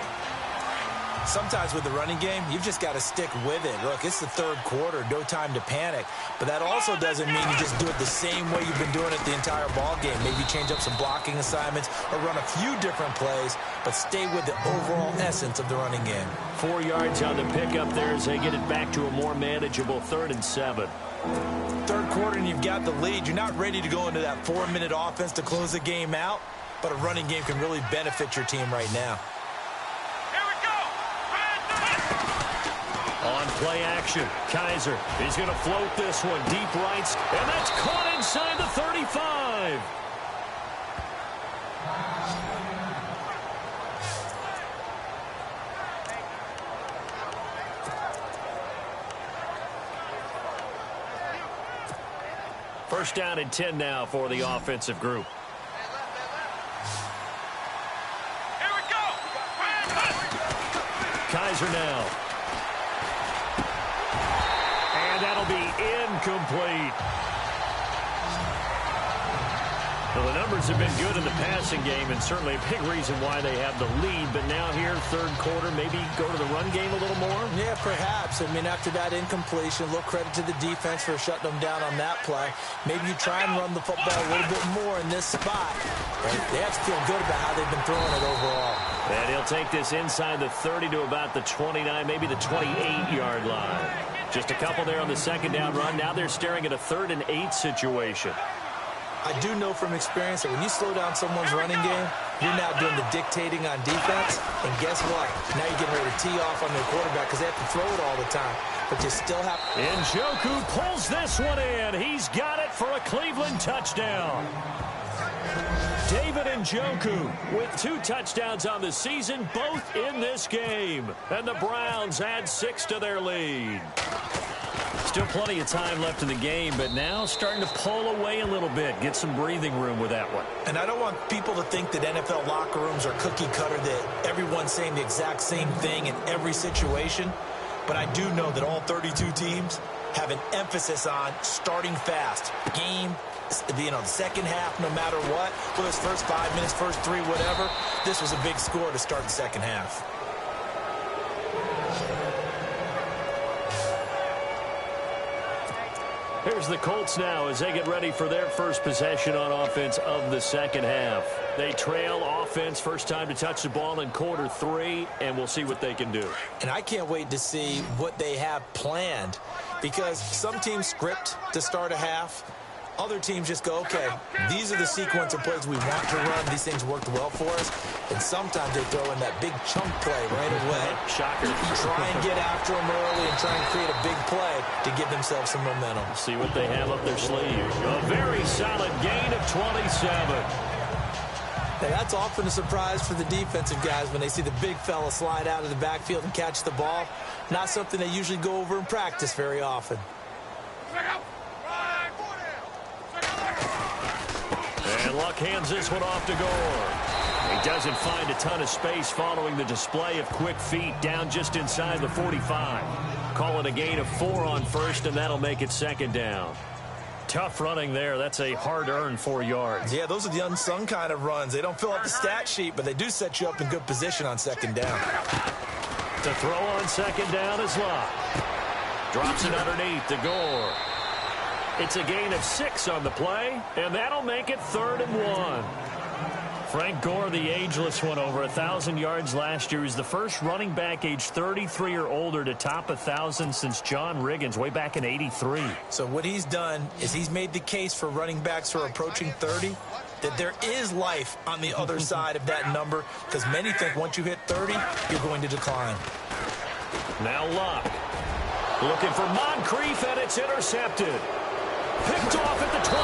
Sometimes with the running game, you've just got to stick with it. Look, it's the third quarter, no time to panic. But that also doesn't mean you just do it the same way you've been doing it the entire ball game. Maybe change up some blocking assignments or run a few different plays, but stay with the overall essence of the running game. 4 yards on the pickup there as they get it back to a more manageable 3rd and 7. Third quarter and you've got the lead. You're not ready to go into that 4-minute offense to close the game out, but a running game can really benefit your team right now. On play action, Kaiser, he's going to float this one deep rights, and that's caught inside the 35. First down and 10 now for the offensive group. Here we go. Kaiser now. And that'll be incomplete. Well, the numbers have been good in the passing game, and certainly a big reason why they have the lead. But now here, third quarter, maybe go to the run game a little more? Yeah, perhaps. I mean, after that incompletion, a little credit to the defense for shutting them down on that play. Maybe you try and run the football a little bit more in this spot. They have to feel good about how they've been throwing it overall. And he'll take this inside the 30 to about the 29, maybe the 28-yard line. Just a couple there on the second down run. Now they're staring at a 3rd and 8 situation. I do know from experience that when you slow down someone's running game, you're now doing the dictating on defense. And guess what? Now you're getting ready to tee off on their quarterback because they have to throw it all the time. But you still have... Njoku pulls this one in. He's got it for a Cleveland touchdown. David Njoku with 2 touchdowns on the season, both in this game. And the Browns add 6 to their lead. Still plenty of time left in the game, but now starting to pull away a little bit. Get some breathing room with that one. And I don't want people to think that NFL locker rooms are cookie cutter, that everyone's saying the exact same thing in every situation. But I do know that all 32 teams have an emphasis on starting fast. Game, the second half, no matter what. Whether it's first 5 minutes, first 3, whatever. This was a big score to start the second half. Here's the Colts now as they get ready for their first possession on offense of the second half. They trail offense, first time to touch the ball in quarter 3, and we'll see what they can do. And I can't wait to see what they have planned, because some teams script to start a half. Other teams just go, okay, these are the sequence of plays we want to run. These things worked well for us. And sometimes they throw in that big chunk play right away. Shocker. Try and get after them early and try and create a big play to give themselves some momentum. See what they have up their sleeve. A very solid gain of 27. Now, that's often a surprise for the defensive guys when they see the big fella slide out of the backfield and catch the ball. Not something they usually go over in practice very often. And Luck hands this one off to Gore. He doesn't find a ton of space following the display of quick feet down just inside the 45. Call it a gain of 4 on first, and that'll make it second down. Tough running there. That's a hard-earned 4 yards. Yeah, those are the unsung kind of runs. They don't fill up the stat sheet, but they do set you up in good position on second down. To throw on second down is Luck. Drops it underneath to Gore. It's a gain of 6 on the play, and that'll make it 3rd and 1. Frank Gore, the ageless one, over 1,000 yards last year. He's the first running back age 33 or older to top 1,000 since John Riggins way back in '83. So what he's done is he's made the case for running backs who are approaching 30 that there is life on the other side of that number, because many think once you hit 30, you're going to decline. Now Luck looking for Moncrief, and it's intercepted. Picked off at the 25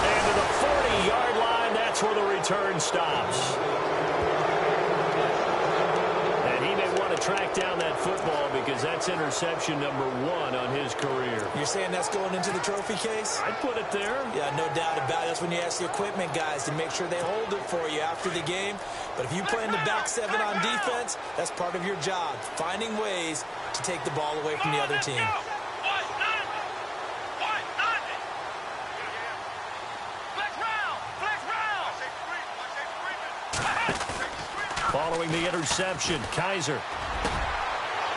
and to the 40-yard line. That's where the return stops. And he may want to track down that football because that's interception number 1 on his career. You're saying that's going into the trophy case? I'd put it there. Yeah, no doubt about it. That's when you ask the equipment guys to make sure they hold it for you after the game. But if you play in the back 7 on defense, that's part of your job, finding ways to take the ball away from the other team. Following the interception, Kaiser.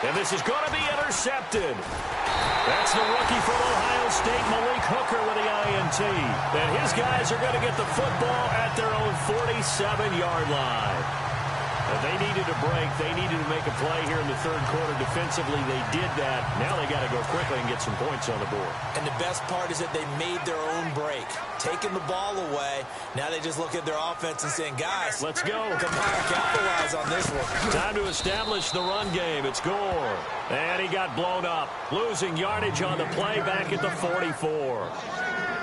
And this is going to be intercepted. That's the rookie from Ohio State, Malik Hooker, with the INT. And his guys are going to get the football at their own 47-yard line. And they needed a break. They needed to make a play here in the 3rd quarter. Defensively, they did that. Now they got to go quickly and get some points on the board. And the best part is that they made their own break, taking the ball away. Now they just look at their offense and saying, guys, let's go. Come on, capitalize on this one. Time to establish the run game. It's Gore. And he got blown up, losing yardage on the play back at the 44.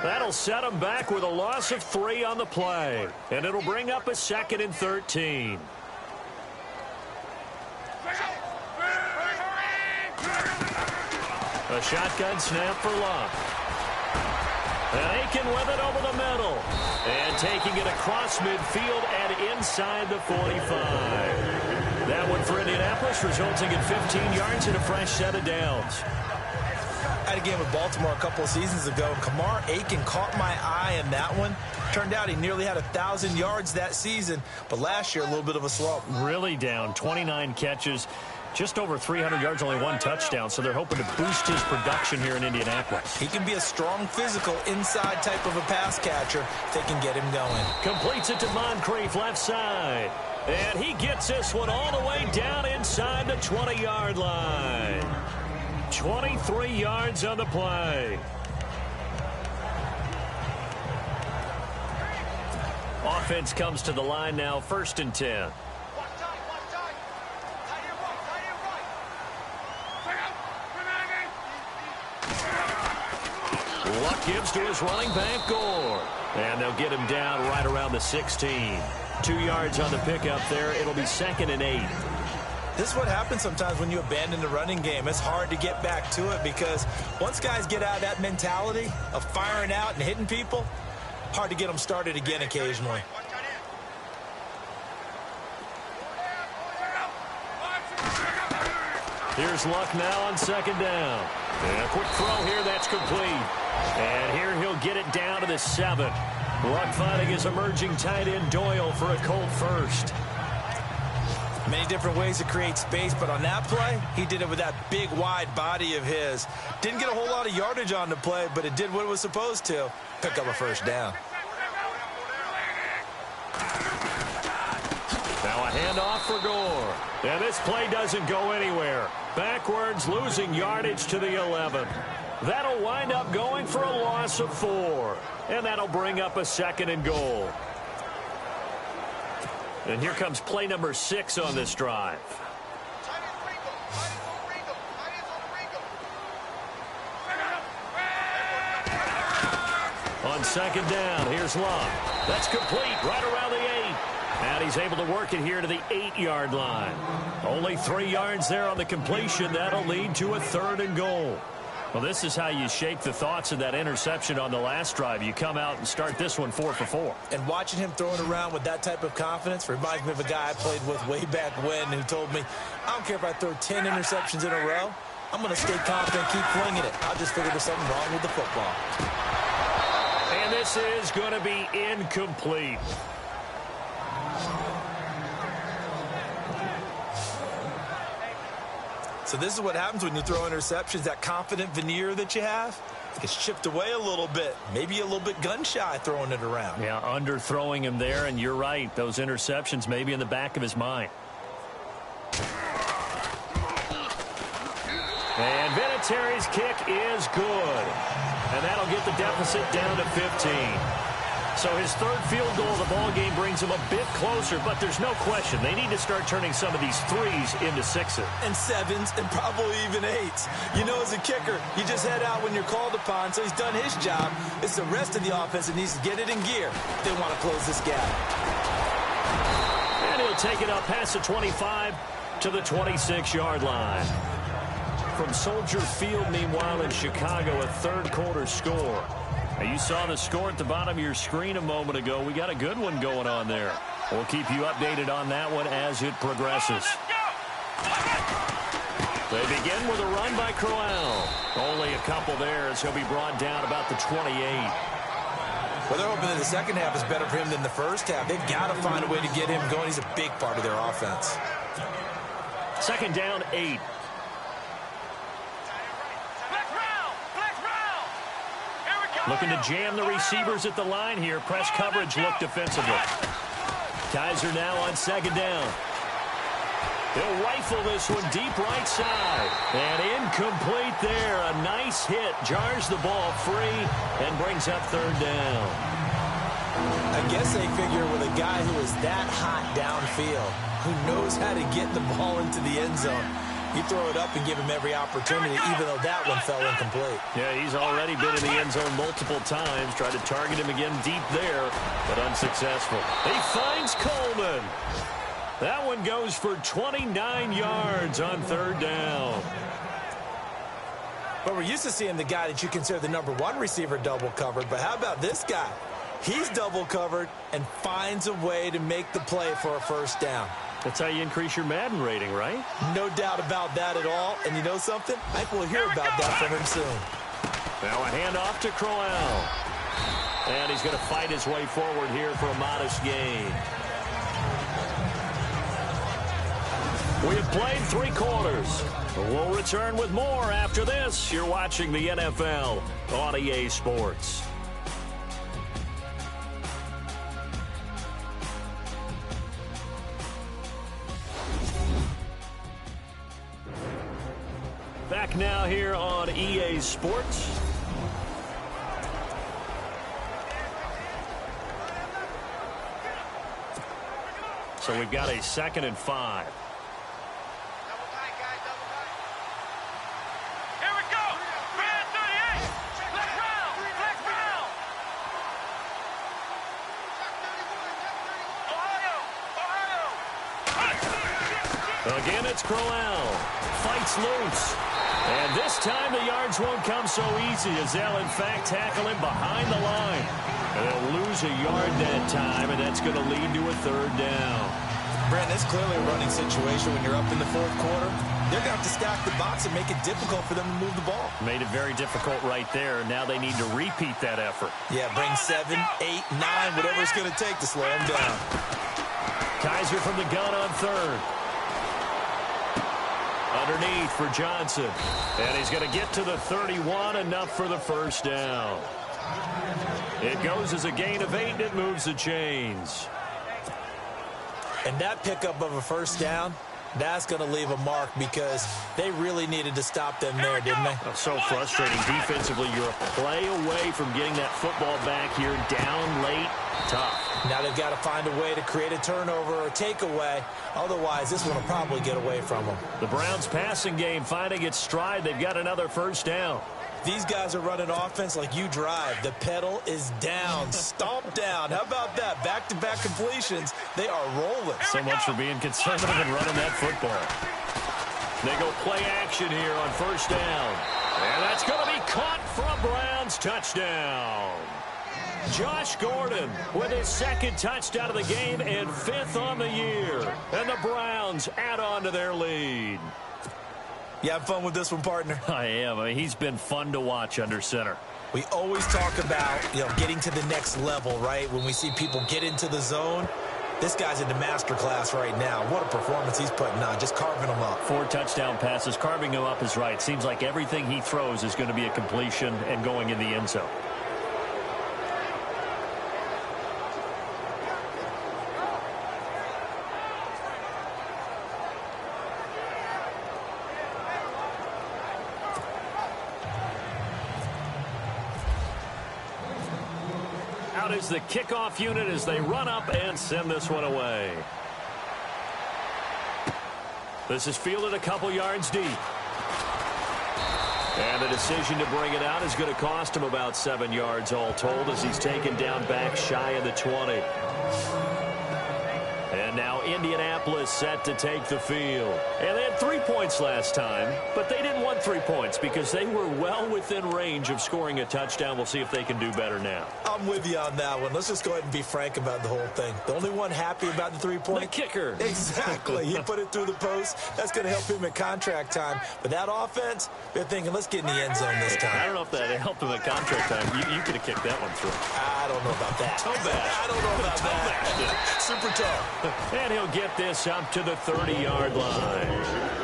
That'll set him back with a loss of 3 on the play. And it'll bring up a 2nd and 13. A shotgun snap for Luck. And Aiken with it over the middle. And taking it across midfield and inside the 45. That one for Indianapolis, resulting in 15 yards and a fresh set of downs. I had a game with Baltimore a couple of seasons ago. Kamar Aiken caught my eye in that one. Turned out he nearly had 1,000 yards that season, but last year a little bit of a slump. Really down, 29 catches. Just over 300 yards, only 1 touchdown, so they're hoping to boost his production here in Indianapolis. He can be a strong, physical, inside type of a pass catcher if they can get him going. Completes it to Moncrief, left side. And he gets this one all the way down inside the 20-yard line. 23 yards on the play. Offense comes to the line now, 1st and 10. Luck gives to his running back, Gore. And they'll get him down right around the 16. 2 yards on the pickup there. It'll be 2nd and 8. This is what happens sometimes when you abandon the running game. It's hard to get back to it because once guys get out of that mentality of firing out and hitting people, hard to get them started again occasionally. Here's Luck now on 2nd down. And a quick throw here, that's complete. And here he'll get it down to the 7. Luck finding his emerging tight end Doyle for a Colt first. Many different ways to create space, but on that play, he did it with that big, wide body of his. Didn't get a whole lot of yardage on the play, but it did what it was supposed to. Pick up a 1st down. Now a handoff for Gore. And this play doesn't go anywhere. Backwards, losing yardage to the 11. That'll wind up going for a loss of 4. And that'll bring up a 2nd and goal. And here comes play number 6 on this drive. On 2nd down, here's Luck. That's complete right around the 8. And he's able to work it here to the 8-yard line. Only 3 yards there on the completion. That'll lead to a 3rd and goal. Well, this is how you shake the thoughts of that interception on the last drive. You come out and start this one 4 for 4. And watching him throw it around with that type of confidence reminds me of a guy I played with way back when who told me, I don't care if I throw 10 interceptions in a row. I'm going to stay confident, keep flinging it. I'll just figure there's something wrong with the football. And this is going to be incomplete. So this is what happens when you throw interceptions. That confident veneer that you have gets chipped away a little bit. Maybe a little bit gun-shy throwing it around. Yeah, underthrowing him there, and you're right. Those interceptions may be in the back of his mind. And Vinatieri's kick is good. And that'll get the deficit down to 15. So his 3rd field goal of the ball game brings him a bit closer, but there's no question they need to start turning some of these 3s into 6s. And 7s and probably even 8s. You know, as a kicker, you just head out when you're called upon, so he's done his job. It's the rest of the offense that needs to get it in gear if they want to close this gap. And he'll take it up past the 25 to the 26-yard line. From Soldier Field, meanwhile, in Chicago, a 3rd quarter score. Now, you saw the score at the bottom of your screen a moment ago. We got a good one going on there. We'll keep you updated on that one as it progresses. They begin with a run by Crowell. Only a couple there as he'll be brought down about the 28. Well, they're hoping that the second half is better for him than the first half. They've got to find a way to get him going. He's a big part of their offense. 2nd down, 8. Looking to jam the receivers at the line here. Press coverage look defensively. Kaiser now on 2nd down. He'll rifle this one deep right side. And incomplete there. A nice hit. Jars the ball free and brings up 3rd down. I guess they figure with a guy who is that hot downfield, who knows how to get the ball into the end zone, you throw it up and give him every opportunity, even though that one fell incomplete. Yeah, he's already been in the end zone multiple times. Tried to target him again deep there, but unsuccessful. He finds Coleman. That one goes for 29 yards on 3rd down. But we're used to seeing the guy that you consider the #1 receiver double covered. But how about this guy? He's double covered and finds a way to make the play for a 1st down. That's how you increase your Madden rating, right? No doubt about that at all. And you know something? I think we'll hear about that from him soon. Now a handoff to Crowell. And he's going to fight his way forward here for a modest gain. We have played 3 quarters. We'll return with more after this. You're watching the NFL on EA Sports. Back now here on EA Sports. So we've got a 2nd and 5. Here we go. Brand 38. Black round. Ohio. Again, it's Crowell. Fights loose. And this time the yards won't come so easy as they'll, in fact, tackle him behind the line. And they'll lose a yard that time, and that's going to lead to a 3rd down. Brandon, it's clearly a running situation when you're up in the 4th quarter. They're going to have to stack the box and make it difficult for them to move the ball. Made it very difficult right there. Now they need to repeat that effort. Yeah, bring 7, 8, 9, whatever it's going to take to slow them down. Kaiser from the gun on 3rd. Underneath for Johnson. And he's going to get to the 31, enough for the 1st down. It goes as a gain of 8, and it moves the chains. And that pickup of a 1st down, that's going to leave a mark because they really needed to stop them there, didn't they? Oh, so frustrating. Defensively, you're a play away from getting that football back here. Down late, tough. Now they've got to find a way to create a turnover or a takeaway. Otherwise, this one will probably get away from them. The Browns' passing game finding its stride. They've got another 1st down. These guys are running offense like you drive. The pedal is down, stomp down. How about that? Back-to-back completions. They are rolling. So much for being conservative and running that football. They go play action here on first down. And that's going to be caught for a Browns touchdown. Josh Gordon with his second touchdown of the game and 5th on the year. And the Browns add on to their lead. You have fun with this one, partner? I am. I mean, he's been fun to watch under center. We always talk about, getting to the next level, right? When we see people get into the zone. This guy's in the master class right now. What a performance he's putting on, just carving them up. 4 touchdown passes. Carving him up is right. Seems like everything he throws is going to be a completion and going in the end zone. Out is the kickoff unit as they run up and send this one away. This is fielded a couple yards deep. And the decision to bring it out is going to cost him about 7 yards all told as he's taken down back shy of the 20. And now Indianapolis set to take the field. And they had 3 points last time, but they didn't want 3 points because they were well within range of scoring a touchdown. We'll see if they can do better now. I'm with you on that one. Let's just go ahead and be frank about the whole thing. The only one happy about the 3-point? The kicker. Exactly. He put it through the post. That's going to help him at contract time. But that offense, they're thinking, let's get in the end zone this time. I don't know if that helped him at contract time. You could have kicked that one through. I don't know about that. Toe bash. I don't know about that. Super toe. And he'll get this up to the 30-yard line.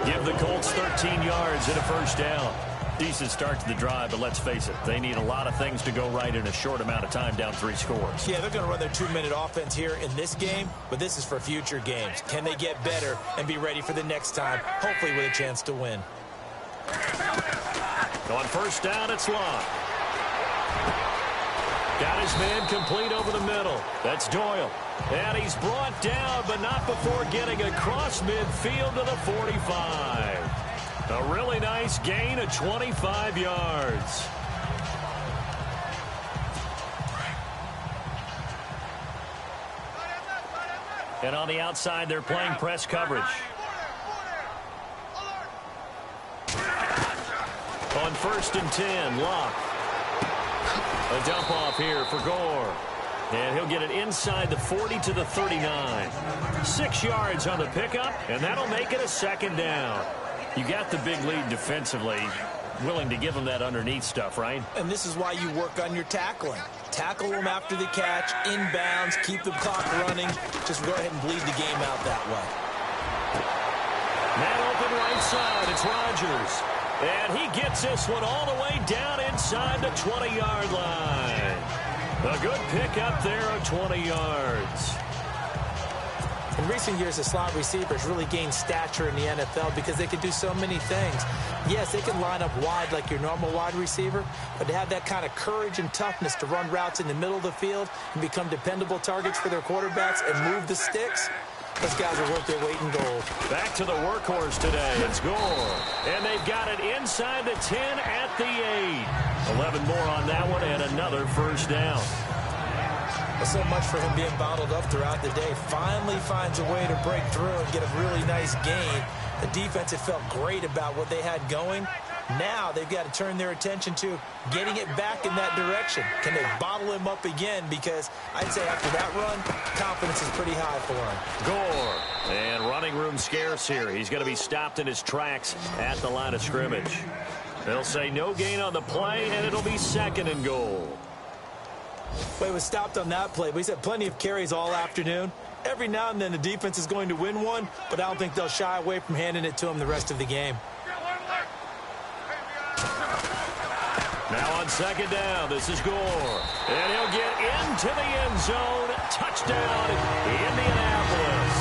Give the Colts 13 yards and a first down. Decent start to the drive, but let's face it, they need a lot of things to go right in a short amount of time, down 3 scores. Yeah, they're going to run their 2-minute offense here in this game, but this is for future games. Can they get better and be ready for the next time, hopefully with a chance to win? On first down, it's Locke. Got his man complete over the middle. That's Doyle. And he's brought down, but not before getting across midfield to the 45. A really nice gain of 25 yards. And on the outside, they're playing press coverage. On first and 10, Locke. A dump off here for Gore. And he'll get it inside the 40 to the 39. 6 yards on the pickup, and that'll make it a second down. You got the big lead defensively. Willing to give them that underneath stuff, right? And this is why you work on your tackling. Tackle them after the catch, inbounds, keep the clock running. Just go ahead and bleed the game out that way. Man open right side, it's Rodgers. And he gets this one all the way down inside the 20-yard line. A good pick up there of 20 yards. In recent years, the slot receivers really gained stature in the NFL because they can do so many things. Yes, they can line up wide like your normal wide receiver, but to have that kind of courage and toughness to run routes in the middle of the field and become dependable targets for their quarterbacks and move the sticks, those guys are worth their weight in gold. Back to the workhorse today. It's Gore. And they've got it inside the 10 at the 8. 11 more on that one and another first down. So much for him being bottled up throughout the day. Finally finds a way to break through and get a really nice gain. The defense had felt great about what they had going. Now they've got to turn their attention to getting it back in that direction. Can they bottle him up again? Because I'd say after that run, confidence is pretty high for him. Gore. And running room scarce here. He's going to be stopped in his tracks at the line of scrimmage. They'll say no gain on the play, and it'll be second and goal. Well, he was stopped on that play, but he's had plenty of carries all afternoon. Every now and then the defense is going to win one, but I don't think they'll shy away from handing it to him the rest of the game. Now on second down, this is Gore. And he'll get into the end zone. Touchdown, Indianapolis.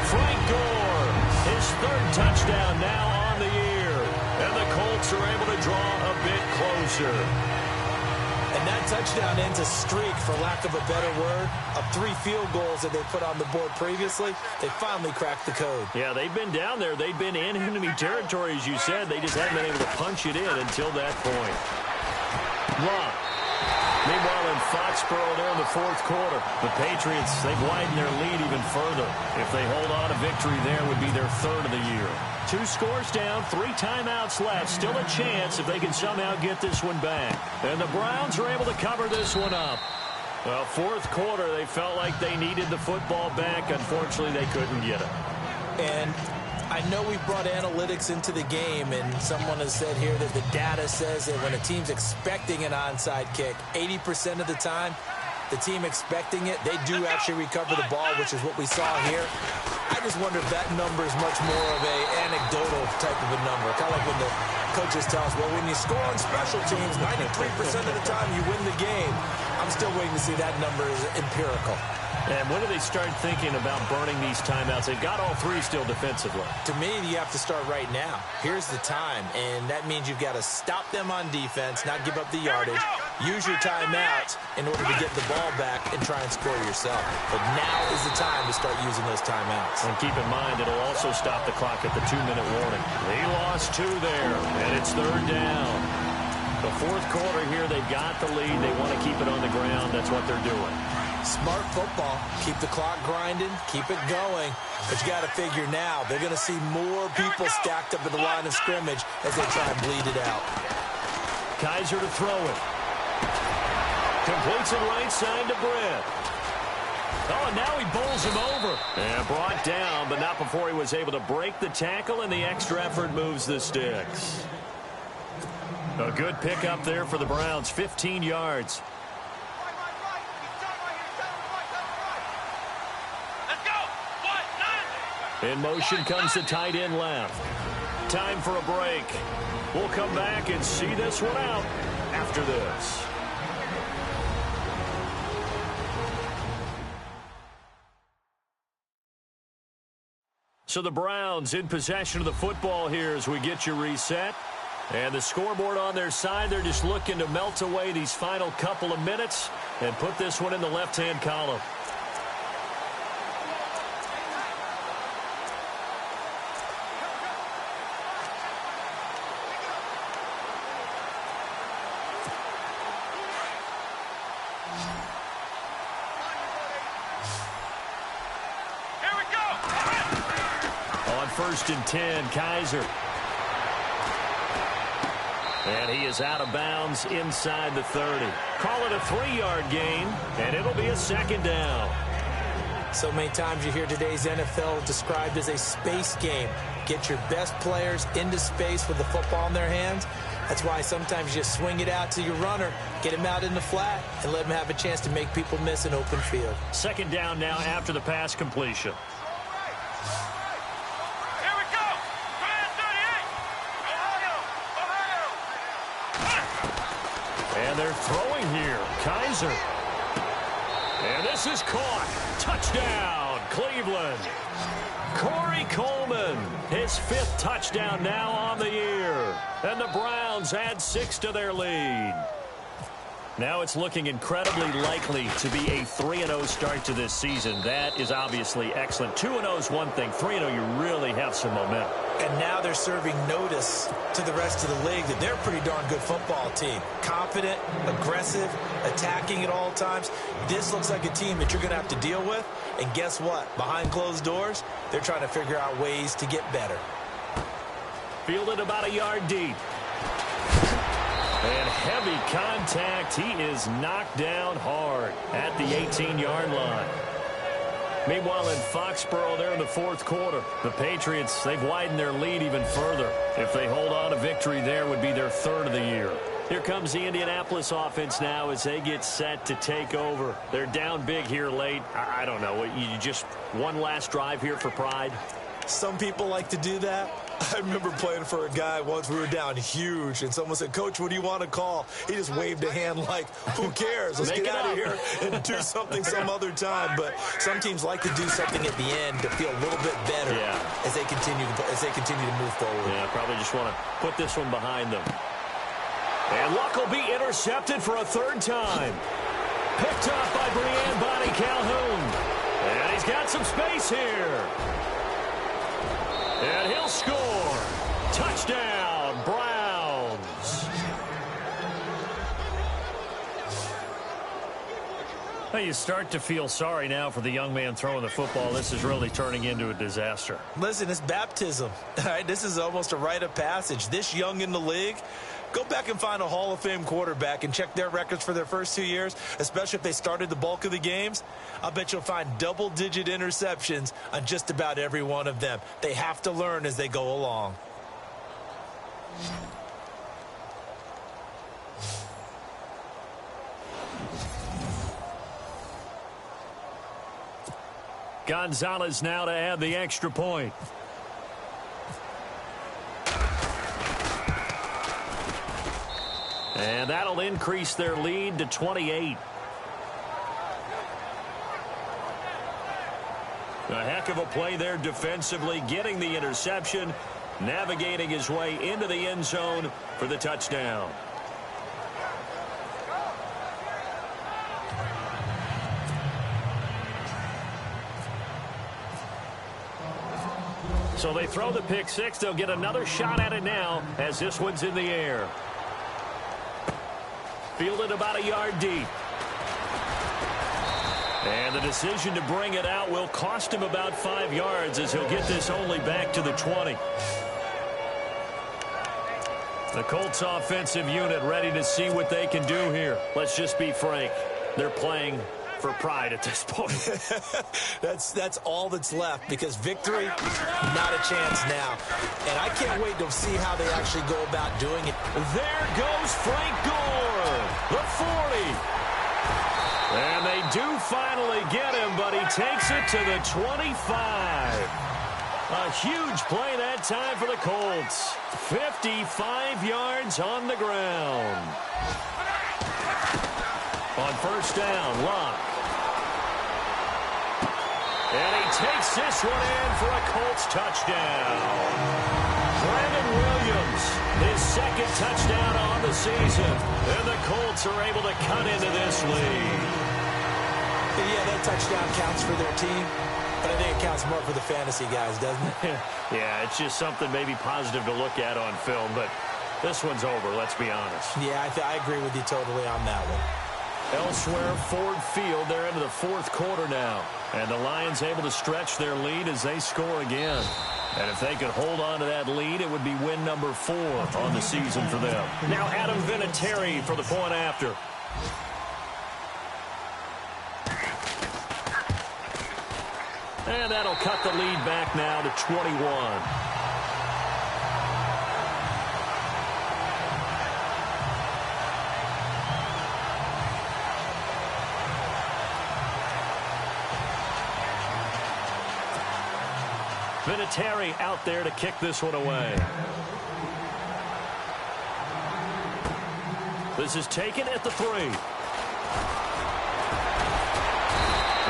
Frank Gore, his 3rd touchdown now on the year. And the Colts are able to draw a bit closer. And that touchdown ends a streak, for lack of a better word, of 3 field goals that they put on the board previously. They finally cracked the code. Yeah, they've been down there. They've been in enemy territory, as you said. They just haven't been able to punch it in until that point. Long. Meanwhile, in Foxborough, there in the fourth quarter, the Patriots, they've widened their lead even further. If they hold on, a victory there would be their 3rd of the year. 2 scores down, 3 timeouts left. Still a chance if they can somehow get this one back. And the Browns are able to cover this one up. Well, fourth quarter, they felt like they needed the football back. Unfortunately, they couldn't get it. And I know we brought analytics into the game, and someone has said here that the data says that when a team's expecting an onside kick, 80% of the time, the team expecting it, they do actually recover the ball, which is what we saw here. I just wonder if that number is much more of a anecdotal type of a number. Kind of like when the coaches tell us, well, when you score on special teams, 93% of the time you win the game. I'm still waiting to see that number is empirical. And when do they start thinking about burning these timeouts? They've got all 3 still defensively. To me, you have to start right now. Here's the time, and that means you've got to stop them on defense, not give up the yardage, use your timeouts in order to get the ball back and try and score yourself. But now is the time to start using those timeouts. And keep in mind, it'll also stop the clock at the 2-minute warning. They lost 2 there, and it's 3rd down. The fourth quarter here, they've got the lead. They want to keep it on the ground. That's what they're doing. Smart football. Keep the clock grinding. Keep it going. But you got to figure now, they're going to see more people stacked up at the line of scrimmage as they try and bleed it out. Kaiser to throw it. Completes it right side to Brett. Oh, and now he bowls him over. And brought down, but not before he was able to break the tackle, and the extra effort moves the sticks. A good pickup there for the Browns, 15 yards. In motion comes the tight end left. Time for a break. We'll come back and see this one out after this. So the Browns in possession of the football here as we get you reset. And the scoreboard on their side, they're just looking to melt away these final couple of minutes and put this one in the left-hand column. First and 10, Kaiser. And he is out of bounds inside the 30. Call it a 3-yard gain, and it'll be a 2nd down. So many times you hear today's NFL described as a space game. Get your best players into space with the football in their hands. That's why sometimes you just swing it out to your runner, get him out in the flat, and let him have a chance to make people miss an open field. 2nd down now after the pass completion. And they're throwing here. Kaiser. And this is caught. Touchdown, Cleveland. Corey Coleman, his 5th touchdown now on the year. And the Browns add 6 to their lead. Now it's looking incredibly likely to be a 3-0 start to this season. That is obviously excellent. 2-0 is one thing. 3-0, you really have some momentum. And now they're serving notice to the rest of the league that they're a pretty darn good football team. Confident, aggressive, attacking at all times. This looks like a team that you're going to have to deal with. And guess what? Behind closed doors, they're trying to figure out ways to get better. Fielded about a yard deep. And heavy contact. He is knocked down hard at the 18-yard line. Meanwhile, in Foxborough, there in the fourth quarter, the Patriots, they've widened their lead even further. If they hold on, a victory there would be their 3rd of the year. Here comes the Indianapolis offense now as they get set to take over. They're down big here late. I don't know. You just one last drive here for pride? Some people like to do that. I remember playing for a guy once. We were down huge, and someone said, "Coach, what do you want to call?" He just waved a hand like, "Who cares? Let's get out of here and do something some other time." But some teams like to do something at the end to feel a little bit better as they continue to move forward. Yeah, probably just want to put this one behind them. And Luck will be intercepted for a third time. Picked off by Brianne Bonnie Calhoun. And he's got some space here. And he'll score. Touchdown, Browns. Well, you start to feel sorry now for the young man throwing the football. This is really turning into a disaster. Listen, it's baptism. All right, this is almost a rite of passage. This young in the league, go back and find a Hall of Fame quarterback and check their records for their first 2 years, especially if they started the bulk of the games. I'll bet you'll find double-digit interceptions on just about every one of them. They have to learn as they go along. Gonzalez now to add the extra point. And that'll increase their lead to 28. A heck of a play there defensively, getting the interception, navigating his way into the end zone for the touchdown. So they throw the pick six. They'll get another shot at it now as this one's in the air. Fielded about a yard deep. And the decision to bring it out will cost him about 5 yards as he'll get this only back to the 20. The Colts offensive unit ready to see what they can do here. Let's just be frank. They're playing for pride at this point. That's all that's left, because victory, not a chance now. And I can't wait to see how they actually go about doing it. There goes Frank Gore, the 40. And they do finally get him, but he takes it to the 25. A huge play that time for the Colts. 55 yards on the ground. On first down, Luck. And he takes this one in for a Colts touchdown. Brandon Williams, his second touchdown on the season. And the Colts are able to cut into this lead. Yeah, that touchdown counts for their team, but I think it counts more for the fantasy guys, doesn't it? Yeah, it's just something maybe positive to look at on film, but this one's over, let's be honest. Yeah, I agree with you totally on that one. Elsewhere, Ford Field, they're into the fourth quarter now. And the Lions able to stretch their lead as they score again. And if they could hold on to that lead, it would be win number 4 on the season for them. Now Adam Vinatieri for the point after. And that'll cut the lead back now to 21. Vinatieri out there to kick this one away. This is taken at the 3.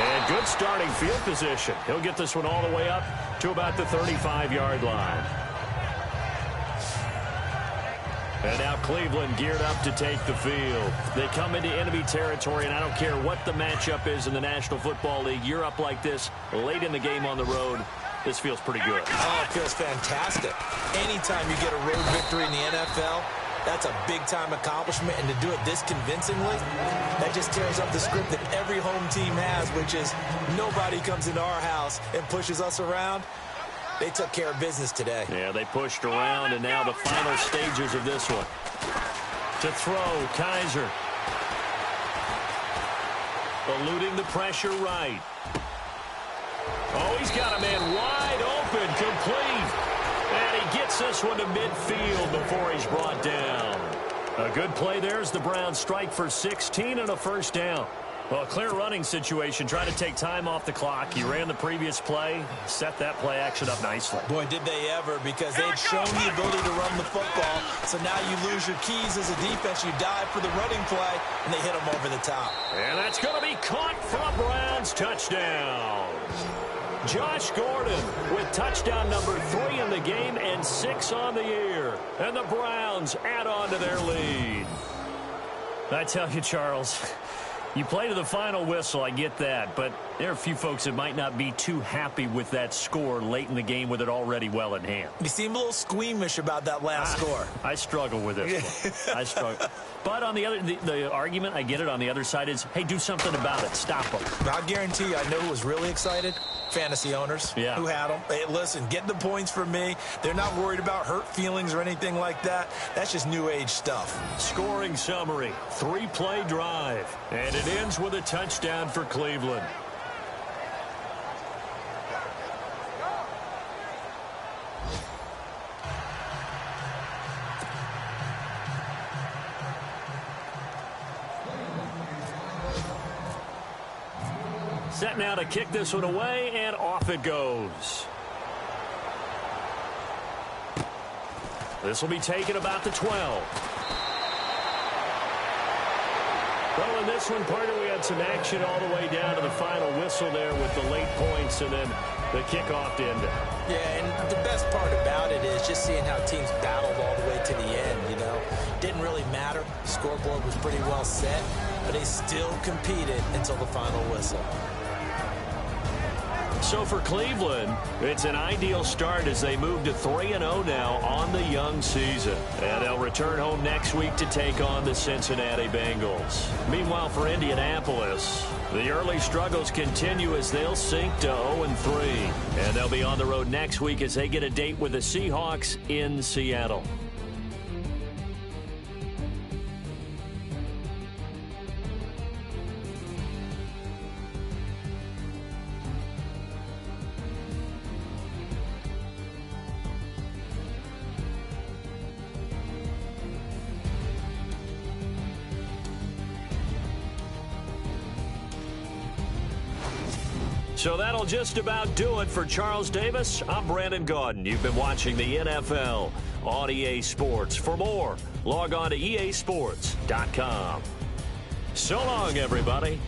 And good starting field position. He'll get this one all the way up to about the 35-yard line. And now Cleveland geared up to take the field. They come into enemy territory, and I don't care what the matchup is in the National Football League. You're up like this late in the game on the road. This feels pretty good. Oh, it feels fantastic. Anytime you get a road victory in the NFL, that's a big-time accomplishment. And to do it this convincingly, that just tears up the script that every home team has, which is nobody comes into our house and pushes us around. They took care of business today. Yeah, they pushed around, and now the final stages of this one. To throw, Kaiser. Eluding the pressure right. Oh, he's got a man wide open, complete. And he gets this one to midfield before he's brought down. A good play there as the Browns strike for 16 and a first down. Well, a clear running situation, trying to take time off the clock. He ran the previous play, set that play action up nicely. Boy, did they ever, because they'd shown the ability to run the football. So now you lose your keys as a defense. You dive for the running play, and they hit them over the top. And that's going to be caught for a Browns touchdown. Josh Gordon with touchdown number 3 in the game and 6 on the year. And the Browns add on to their lead. I tell you, Charles, you play to the final whistle, I get that, but there are a few folks that might not be too happy with that score late in the game with it already well in hand. You seem a little squeamish about that last score. I struggle with this one. I struggle. But on the argument, I get it, on the other side is, hey, do something about it. Stop them. I'll guarantee you, I know who was really excited. Fantasy owners who had them. Hey, listen, get the points for me. They're not worried about hurt feelings or anything like that. That's just new age stuff. Scoring summary, 3-play drive. And it ends with a touchdown for Cleveland. Set now to kick this one away, and off it goes. This will be taken about the 12. Well, in this one, partner, we had some action all the way down to the final whistle there with the late points and then the kickoff to end it. Yeah, and the best part about it is just seeing how teams battled all the way to the end, you know. Didn't really matter. The scoreboard was pretty well set, but they still competed until the final whistle. So for Cleveland, it's an ideal start as they move to 3-0 now on the young season. And they'll return home next week to take on the Cincinnati Bengals. Meanwhile, for Indianapolis, the early struggles continue as they'll sink to 0-3. And they'll be on the road next week as they get a date with the Seahawks in Seattle. So that'll just about do it for Charles Davis. I'm Brandon Gaudin. You've been watching the NFL on EA Sports. For more, log on to easports.com. So long, everybody.